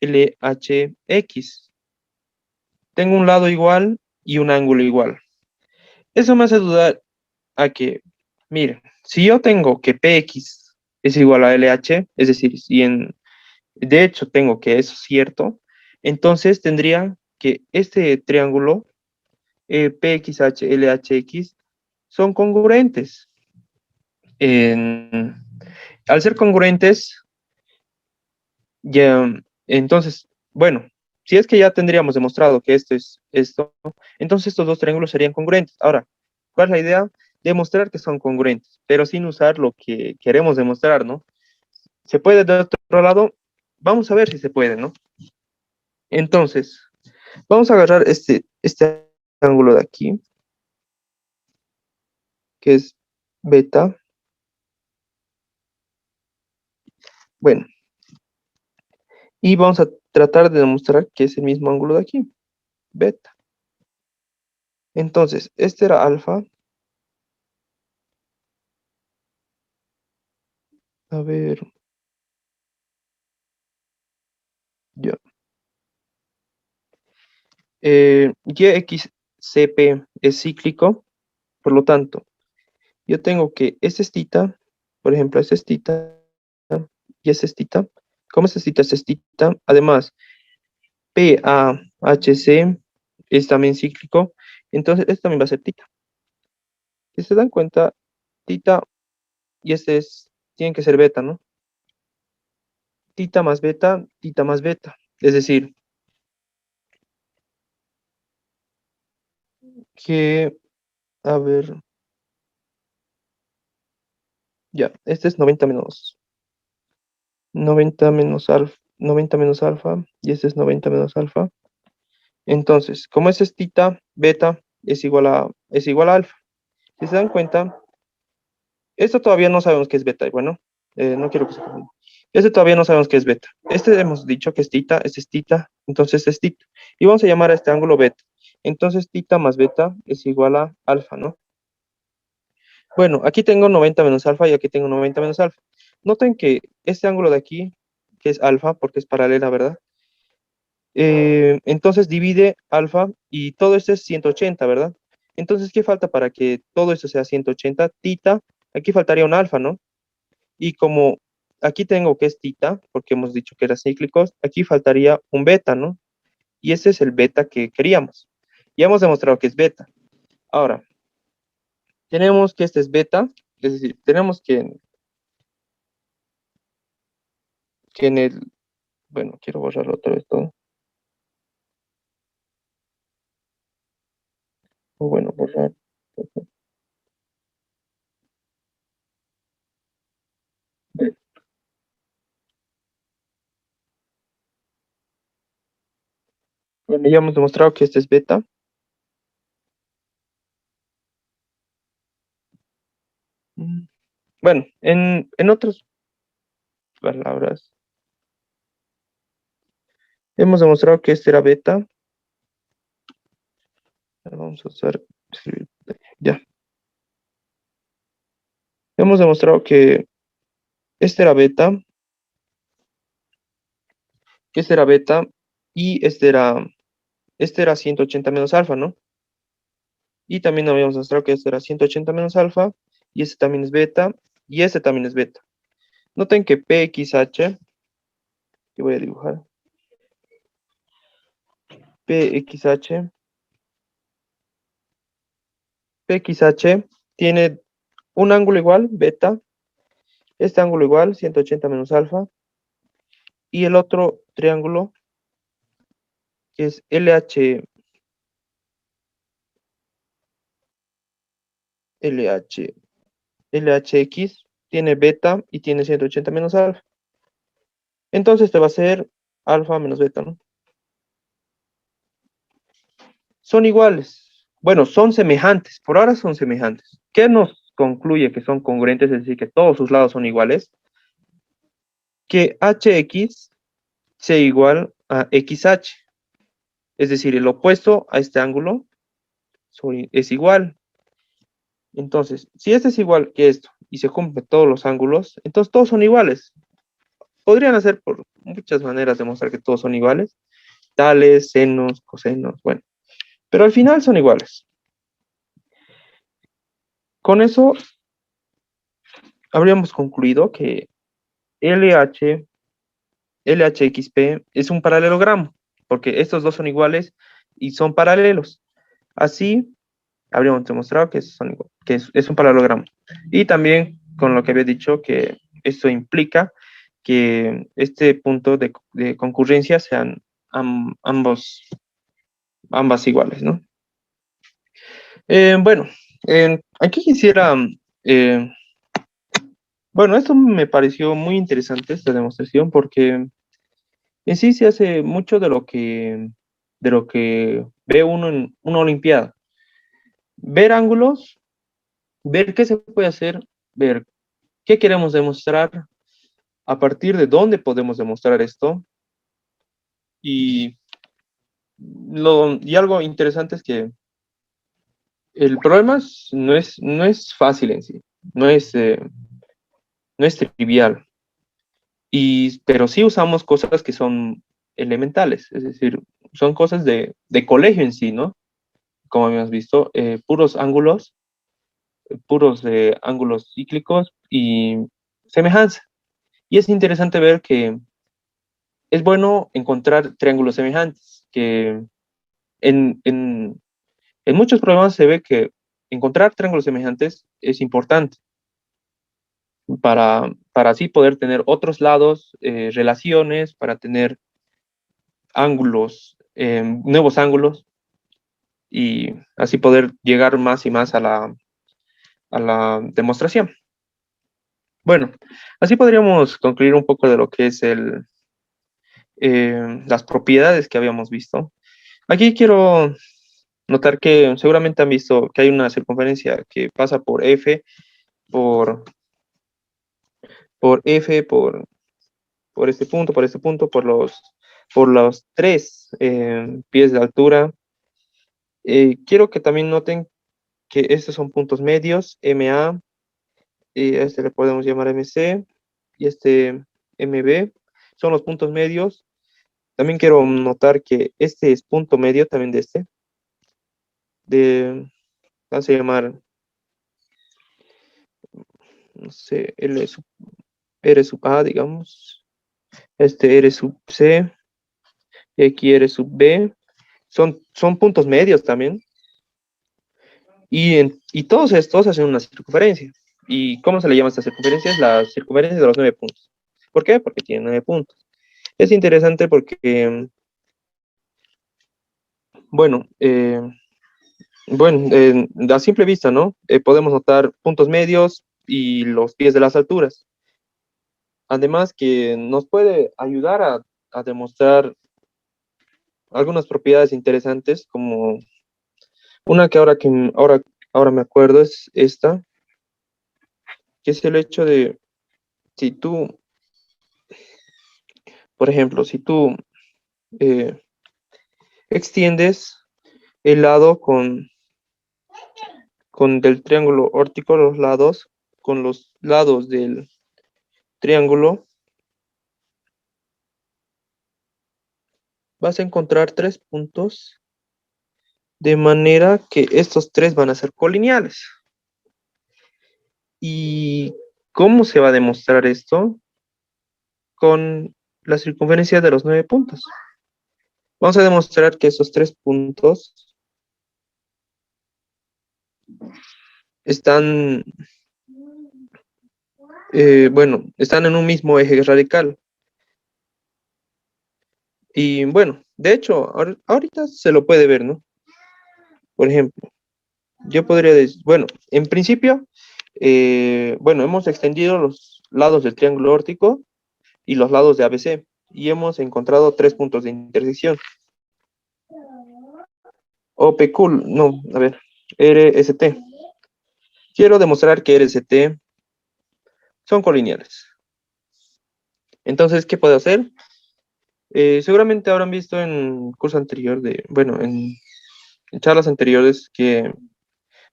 LHX. Tengo un lado igual y un ángulo igual. Eso me hace dudar a que, miren, si yo tengo que PX es igual a LH, es decir, de hecho tengo que eso es cierto, entonces tendría que este triángulo PXH, LHX son congruentes. En- Al ser congruentes, ya, entonces, bueno, si es que ya tendríamos demostrado que esto es esto, entonces estos dos triángulos serían congruentes. Ahora, ¿cuál es la idea? Demostrar que son congruentes, pero sin usar lo que queremos demostrar, ¿no? ¿Se puede de otro lado? Vamos a ver si se puede, ¿no? Entonces, vamos a agarrar este ángulo de aquí, que es beta. Bueno, y vamos a tratar de demostrar que es el mismo ángulo de aquí, beta. Entonces, este era alfa. A ver, ya. YXCP es cíclico, por lo tanto, yo tengo que este es tita, por ejemplo, este es tita y este es tita. Como este es tita, además, PAHC es también cíclico, entonces esto también va a ser tita. Si se dan cuenta, tita y este es, tienen que ser beta, ¿no? Tita más beta. Es decir, que, a ver, ya, este es 90 menos alfa, 90 menos alfa, y este es 90 menos alfa. Entonces, como este es tita, beta es igual a alfa. Si se dan cuenta, esto todavía no sabemos qué es beta, y bueno, no quiero que se confunda. Este todavía no sabemos qué es beta. Este hemos dicho que es tita, entonces es tita. Y vamos a llamar a este ángulo beta. Entonces, tita más beta es igual a alfa, ¿no? Bueno, aquí tengo 90 menos alfa y aquí tengo 90 menos alfa. Noten que este ángulo de aquí, que es alfa, porque es paralela, ¿verdad? Entonces divide alfa y todo esto es 180, ¿verdad? Entonces, ¿qué falta para que todo esto sea 180? Tita, aquí faltaría un alfa, ¿no? Y como aquí tengo que es tita, porque hemos dicho que eran cíclicos, aquí faltaría un beta, ¿no? Y ese es el beta que queríamos. Ya hemos demostrado que es beta. Ahora, tenemos que este es beta, es decir, tenemos que en el, bueno, quiero borrarlo otra vez todo. O bueno, borrar. Bueno, ya hemos demostrado que este es beta. Mm, Bueno, en otras palabras, hemos demostrado que este era beta. Vamos a usar, ya. Hemos demostrado este era beta, que este era beta y este era 180 menos alfa, ¿no? Y también habíamos demostrado que este era 180 menos alfa y este también es beta y este también es beta. Noten que PXH, que voy a dibujar, PXH, PXH tiene un ángulo igual, beta, este ángulo igual, 180 menos alfa, y el otro triángulo, que es LH, LHX, tiene beta y tiene 180 menos alfa. Entonces te va a ser alfa menos beta, ¿no? Son iguales. Bueno, son semejantes. Por ahora son semejantes. ¿Qué nos concluye que son congruentes? Es decir, que todos sus lados son iguales. Que HX sea igual a XH. Es decir, el opuesto a este ángulo es igual. Entonces, si este es igual que esto y se cumplen todos los ángulos, entonces todos son iguales. Podrían hacer por muchas maneras demostrar que todos son iguales, tales, senos, cosenos, bueno, pero al final son iguales. Con eso habríamos concluido que LH, LHXP es un paralelogramo, porque estos dos son iguales y son paralelos. Así habríamos demostrado que, es un paralelogramo. Y también con lo que había dicho, que esto implica que este punto de concurrencia sean ambas iguales, ¿no? Bueno, aquí quisiera, eh, bueno, esto me pareció muy interesante, esta demostración, porque en sí se hace mucho de lo que ve uno en una olimpiada. Ver ángulos, ver qué se puede hacer, ver qué queremos demostrar, a partir de dónde podemos demostrar esto. Y, y algo interesante es que el problema no es fácil en sí, no es, eh, no es trivial. Pero sí usamos cosas que son elementales, es decir, son cosas de colegio en sí, ¿no? Como habíamos visto, puros ángulos cíclicos y semejanza. Y es interesante ver que es bueno encontrar triángulos semejantes, que en, en, en muchos problemas se ve que encontrar triángulos semejantes es importante para así poder tener otros lados, relaciones, para tener ángulos, nuevos ángulos, y así poder llegar más y más a la demostración. Bueno, así podríamos concluir un poco de lo que es las propiedades que habíamos visto. Aquí quiero notar que seguramente han visto que hay una circunferencia que pasa por, por F, por este punto, por los tres pies de altura. Quiero que también noten que estos son puntos medios, MA, y a este le podemos llamar MC, y este MB, son los puntos medios. También quiero notar que este es punto medio también vamos a llamar, no sé, R sub A, digamos, este R sub C, y aquí R sub B, son puntos medios también, y todos estos hacen una circunferencia. ¿Y cómo se le llama a esta circunferencia? Es la circunferencia de los 9 puntos. ¿Por qué? Porque tiene 9 puntos. Es interesante porque, bueno, a simple vista, ¿no? Podemos notar puntos medios y los pies de las alturas. Además que nos puede ayudar a demostrar algunas propiedades interesantes, como una que ahora me acuerdo es esta, que es el hecho de, si tú, por ejemplo, si tú eh, extiendes el lado con del triángulo óptico, con los lados del triángulo, vas a encontrar 3 puntos, de manera que estos tres van a ser colineales. ¿Y cómo se va a demostrar esto? Con la circunferencia de los 9 puntos. Vamos a demostrar que esos 3 puntos están, están en un mismo eje radical. Y bueno, de hecho, ahorita se lo puede ver, ¿no? Por ejemplo, yo podría decir, bueno, en principio, hemos extendido los lados del triángulo órtico y los lados de ABC, y hemos encontrado 3 puntos de intersección. OP cool, no, a ver, RST. Quiero demostrar que RST son colineales. Entonces, ¿qué puedo hacer? Seguramente habrán visto en curso anterior en charlas anteriores, que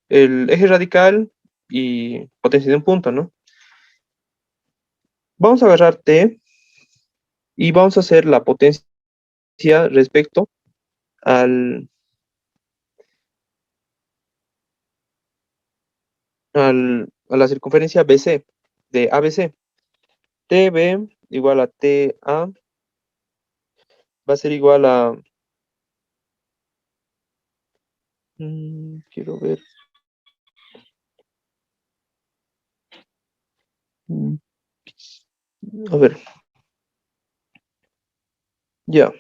el eje radical y potencia de un punto, ¿no? Vamos a agarrar T y vamos a hacer la potencia respecto al, a la circunferencia BC de ABC. TB igual a TA va a ser igual a Quiero ver. Mm, A ver, ya.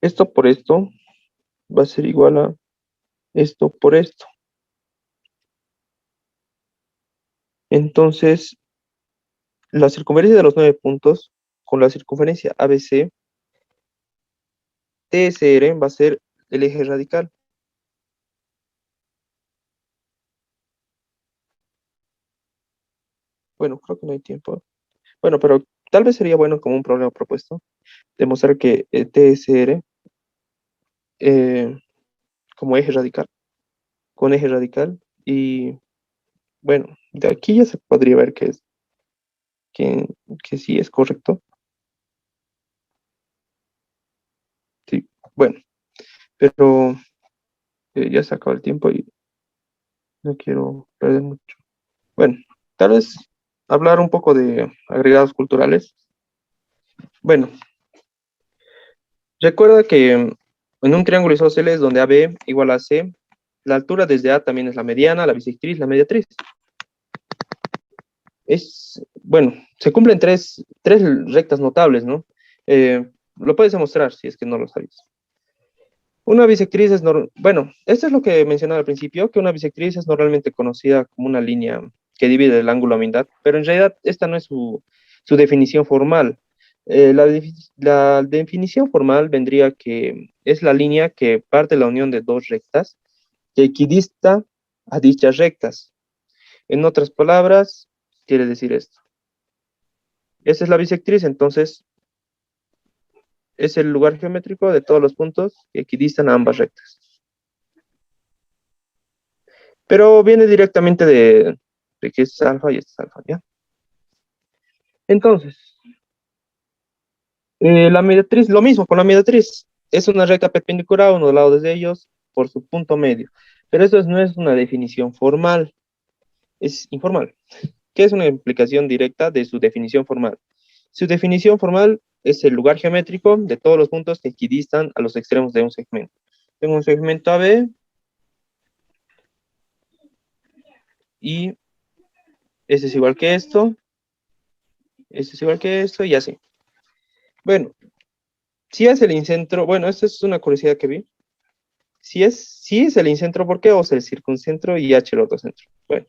Esto por esto va a ser igual a esto por esto. Entonces, la circunferencia de los 9 puntos con la circunferencia ABC, TSR va a ser el eje radical. Bueno, creo que no hay tiempo. Bueno, pero tal vez sería bueno como un problema propuesto, demostrar que TSR eh, como eje radical, con eje radical, y bueno, de aquí ya se podría ver que, que sí es correcto. Sí, bueno, pero ya se acabó el tiempo y no quiero perder mucho. Bueno, tal vez hablar un poco de agregados culturales. Bueno, recuerda que en un triángulo isósceles donde AB igual a C, la altura desde A también es la mediana, la bisectriz, la mediatriz. Bueno, se cumplen tres rectas notables, ¿no? Lo puedes demostrar si es que no lo sabes. Una bisectriz bueno, esto es lo que mencionaba al principio, que una bisectriz es normalmente conocida como una línea que divide el ángulo a mitad, pero en realidad esta no es su definición formal. La definición formal vendría que es la línea que parte la unión de dos rectas que equidista a dichas rectas. En otras palabras, quiere decir esto. Esa es la bisectriz, entonces es el lugar geométrico de todos los puntos que equidistan a ambas rectas. Pero viene directamente de que es alfa y esto es alfa, ¿ya? Entonces, la mediatriz, lo mismo con la mediatriz, es una recta perpendicular a uno de los lados de ellos por su punto medio. Pero eso no es una definición formal, es informal, que es una implicación directa de su definición formal. Su definición formal es el lugar geométrico de todos los puntos que equidistan a los extremos de un segmento. Tengo un segmento AB y este es igual que esto, este es igual que esto y así. Bueno, si es el incentro, bueno, esta es una curiosidad que vi. Si es el incentro, ¿por qué os el circuncentro y H el otro centro? Bueno,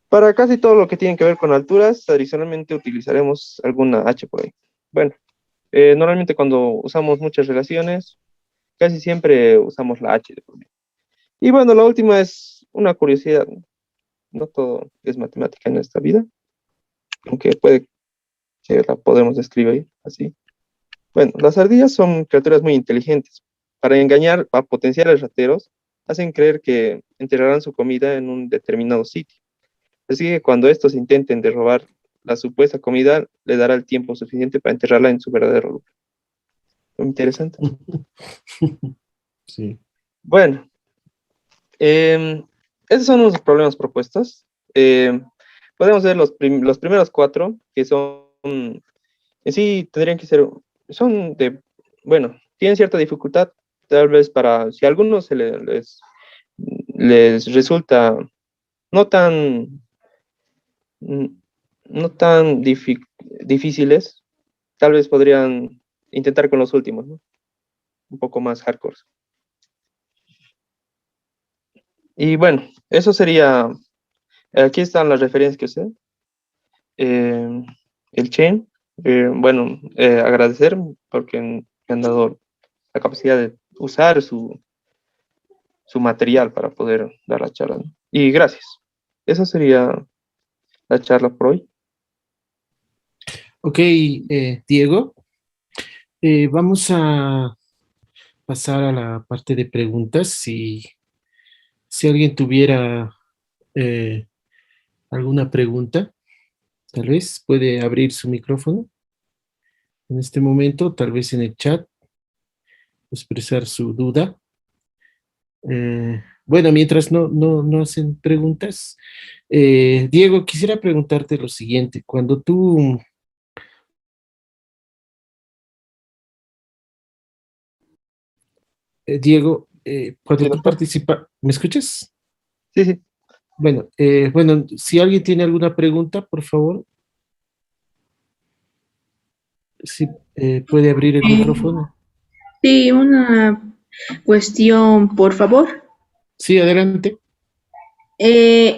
para casi todo lo que tiene que ver con alturas, tradicionalmente utilizaremos alguna H por ahí. Bueno, normalmente cuando usamos muchas relaciones, casi siempre usamos la H de por medio. Y bueno, la última es una curiosidad, ¿no? No todo es matemática en esta vida, aunque puede que la podemos describir así. Bueno, las ardillas son criaturas muy inteligentes. Para engañar a potenciales rateros, hacen creer que enterrarán su comida en un determinado sitio. Así que cuando estos intenten de robar la supuesta comida, le dará el tiempo suficiente para enterrarla en su verdadero lugar. Muy interesante. Sí. Bueno, esos son los problemas propuestos. Em, Podemos ver los primeros cuatro, que son, en sí, tendrían que ser, son bueno, tienen cierta dificultad, tal vez si a algunos les resulta no tan, mm, no tan difíciles, tal vez podrían intentar con los últimos, ¿no? Un poco más hardcore. Y bueno, eso sería, aquí están las referencias que usé. Eh, el chain, bueno, agradecer porque me han dado la capacidad de usar su material para poder dar la charla, ¿no? Y gracias. Esa sería la charla por hoy. Ok, Diego, vamos a pasar a la parte de preguntas. Si alguien tuviera eh, alguna pregunta, tal vez puede abrir su micrófono en este momento, tal vez en el chat, expresar su duda. Bueno, mientras no hacen preguntas, Diego, quisiera preguntarte lo siguiente. Cuando tú Diego, Sí, cuando tú doctor. participas, ¿me escuchas? Sí, sí. Bueno, si alguien tiene alguna pregunta, por favor, si puede abrir el Eh, micrófono. sí, una cuestión, por favor. Sí, adelante.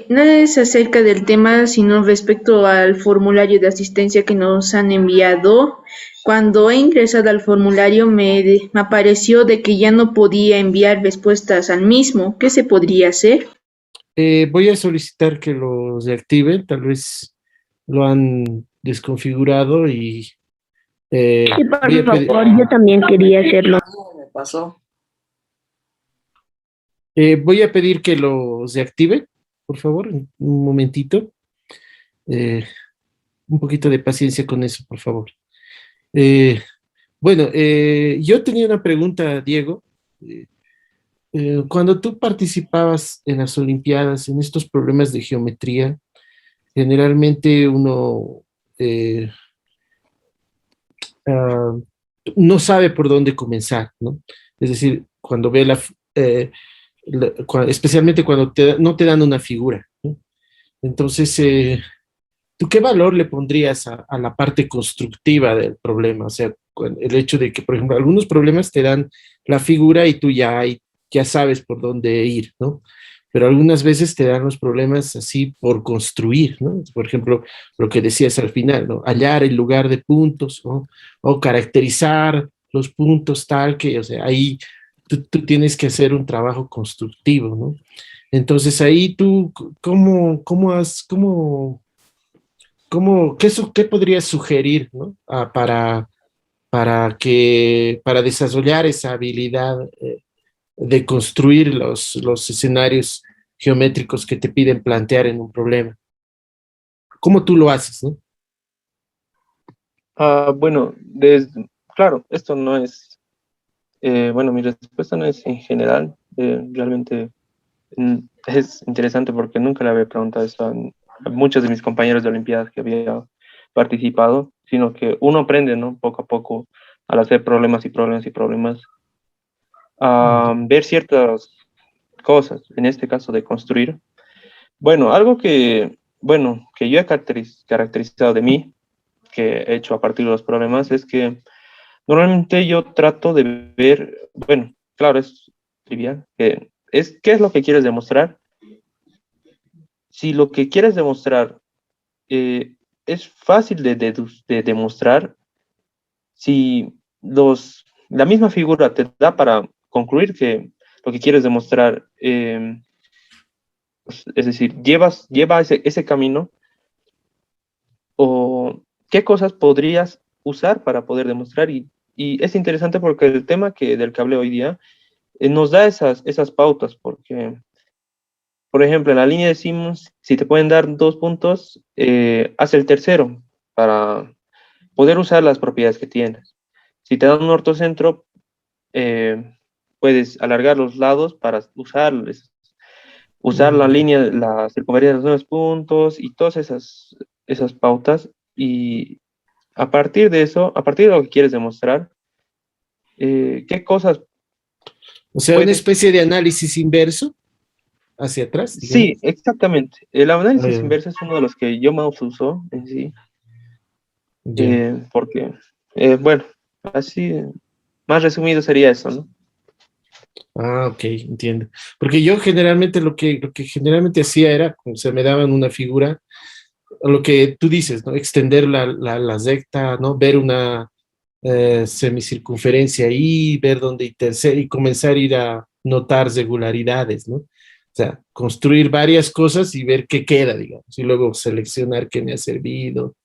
No es acerca del tema, sino respecto al formulario de asistencia que nos han enviado. Cuando he ingresado al formulario me apareció de que ya no podía enviar respuestas al mismo. ¿Qué se podría hacer? Voy a solicitar que los deactiven, tal vez lo han desconfigurado y Sí, por voy a pedir, favor, yo también quería hacerlo. voy a pedir que los deactiven, por favor, un momentito. Eh, un poquito de paciencia con eso, por favor. Eh, bueno, yo tenía una pregunta, Diego. Eh, Cuando tú participabas en las Olimpiadas, en estos problemas de geometría, generalmente uno eh, ah, no sabe por dónde comenzar, ¿no? Es decir, cuando ve especialmente cuando no te dan una figura, ¿no? Entonces, ¿tú qué valor le pondrías a la parte constructiva del problema? O sea, el hecho de que, por ejemplo, algunos problemas te dan la figura y tú ya sabes por dónde ir, ¿no? Pero algunas veces te dan los problemas así por construir, ¿no? Por ejemplo, lo que decías al final, ¿no? Hallar el lugar de puntos, ¿no? O caracterizar los puntos tal que, o sea, ahí tú tienes que hacer un trabajo constructivo, ¿no? Entonces ahí tú, ¿qué podrías sugerir, ¿no? Para desarrollar esa habilidad de construir los escenarios geométricos que te piden plantear en un problema? ¿Cómo tú lo haces, no? Bueno, claro, esto no es, bueno, mi respuesta no es en general, realmente es interesante porque nunca le había preguntado eso a muchos de mis compañeros de Olimpiadas que había participado, sino que uno aprende, ¿no? Poco a poco al hacer problemas y problemas y problemas, a ver ciertas cosas, en este caso de construir. Bueno, algo que yo he caracterizado de mí, que he hecho a partir de los problemas, es que normalmente yo trato de ver, bueno, claro, es trivial, ¿qué es lo que quieres demostrar? Si lo que quieres demostrar eh, es fácil de demostrar, si la misma figura te da para concluir que lo que quieres demostrar, es decir, lleva ese camino, o qué cosas podrías usar para poder demostrar. Y es interesante porque el tema del que hablé hoy día nos da esas pautas, porque, por ejemplo, en la línea de Simmons, si te pueden dar 2 puntos, haz el tercero para poder usar las propiedades que tienes. Si te dan un ortocentro, puedes alargar los lados para usar la línea, la circunferencia de los 9 puntos y todas esas pautas. Y a partir de eso, a partir de lo que quieres demostrar, ¿qué cosas O sea, una puedes? especie de análisis inverso hacia atrás, Sí, digamos. exactamente. El análisis Eh, inverso es uno de los que yo más uso en sí, ya. porque, bueno, así, más resumido sería eso, ¿no? Ah, ok, entiendo. Porque yo generalmente lo que generalmente hacía era, como se me daban una figura, lo que tú dices, ¿no? Extender la recta, ¿no? Ver una semicircunferencia ahí, ver dónde y comenzar a ir a notar regularidades, ¿no? O sea, construir varias cosas y ver qué queda, digamos, y luego seleccionar qué me ha servido,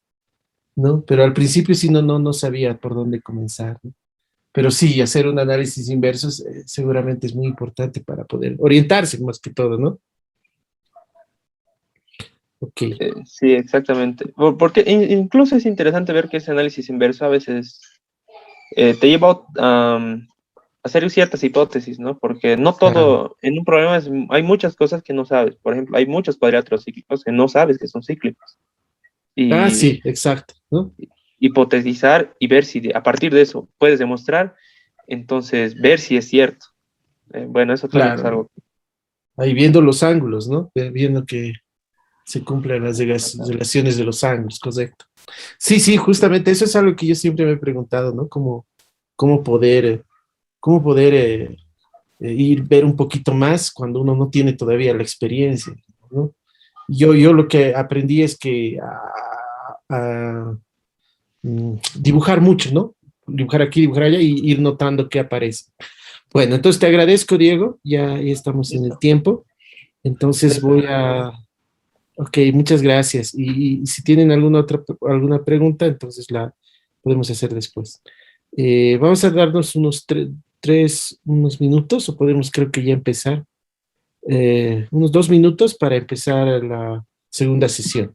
¿no? Pero al principio sí no sabía por dónde comenzar, ¿no? Pero sí, hacer un análisis inverso seguramente es muy importante para poder orientarse más que todo, ¿no? Ok. Sí, exactamente. Porque incluso es interesante ver que ese análisis inverso a veces te lleva a hacer ciertas hipótesis, ¿no? Porque no Ah, todo, en un problema hay muchas cosas que no sabes. Por ejemplo, hay muchos cuadriláteros cíclicos que no sabes que son cíclicos. Y sí, exacto, ¿no? hipotetizar y ver si a partir de eso puedes demostrar, entonces ver si es cierto. Bueno, eso también es Claro, algo. ahí viendo los ángulos, ¿no? Viendo que se cumplen las relaciones de los ángulos, correcto. Sí, sí, justamente eso es algo que yo siempre me he preguntado, ¿no? Cómo poder, cómo poder ir ver un poquito más cuando uno no tiene todavía la experiencia, ¿no? Yo lo que aprendí es que dibujar mucho, ¿no? Dibujar aquí, dibujar allá y ir notando qué aparece. Bueno, entonces te agradezco, Diego, ya estamos en el tiempo, entonces voy a... Ok, muchas gracias. Y si tienen alguna pregunta, entonces la podemos hacer después. Vamos a darnos unos minutos, o podemos creo que ya empezar, unos 2 minutos para empezar la segunda sesión.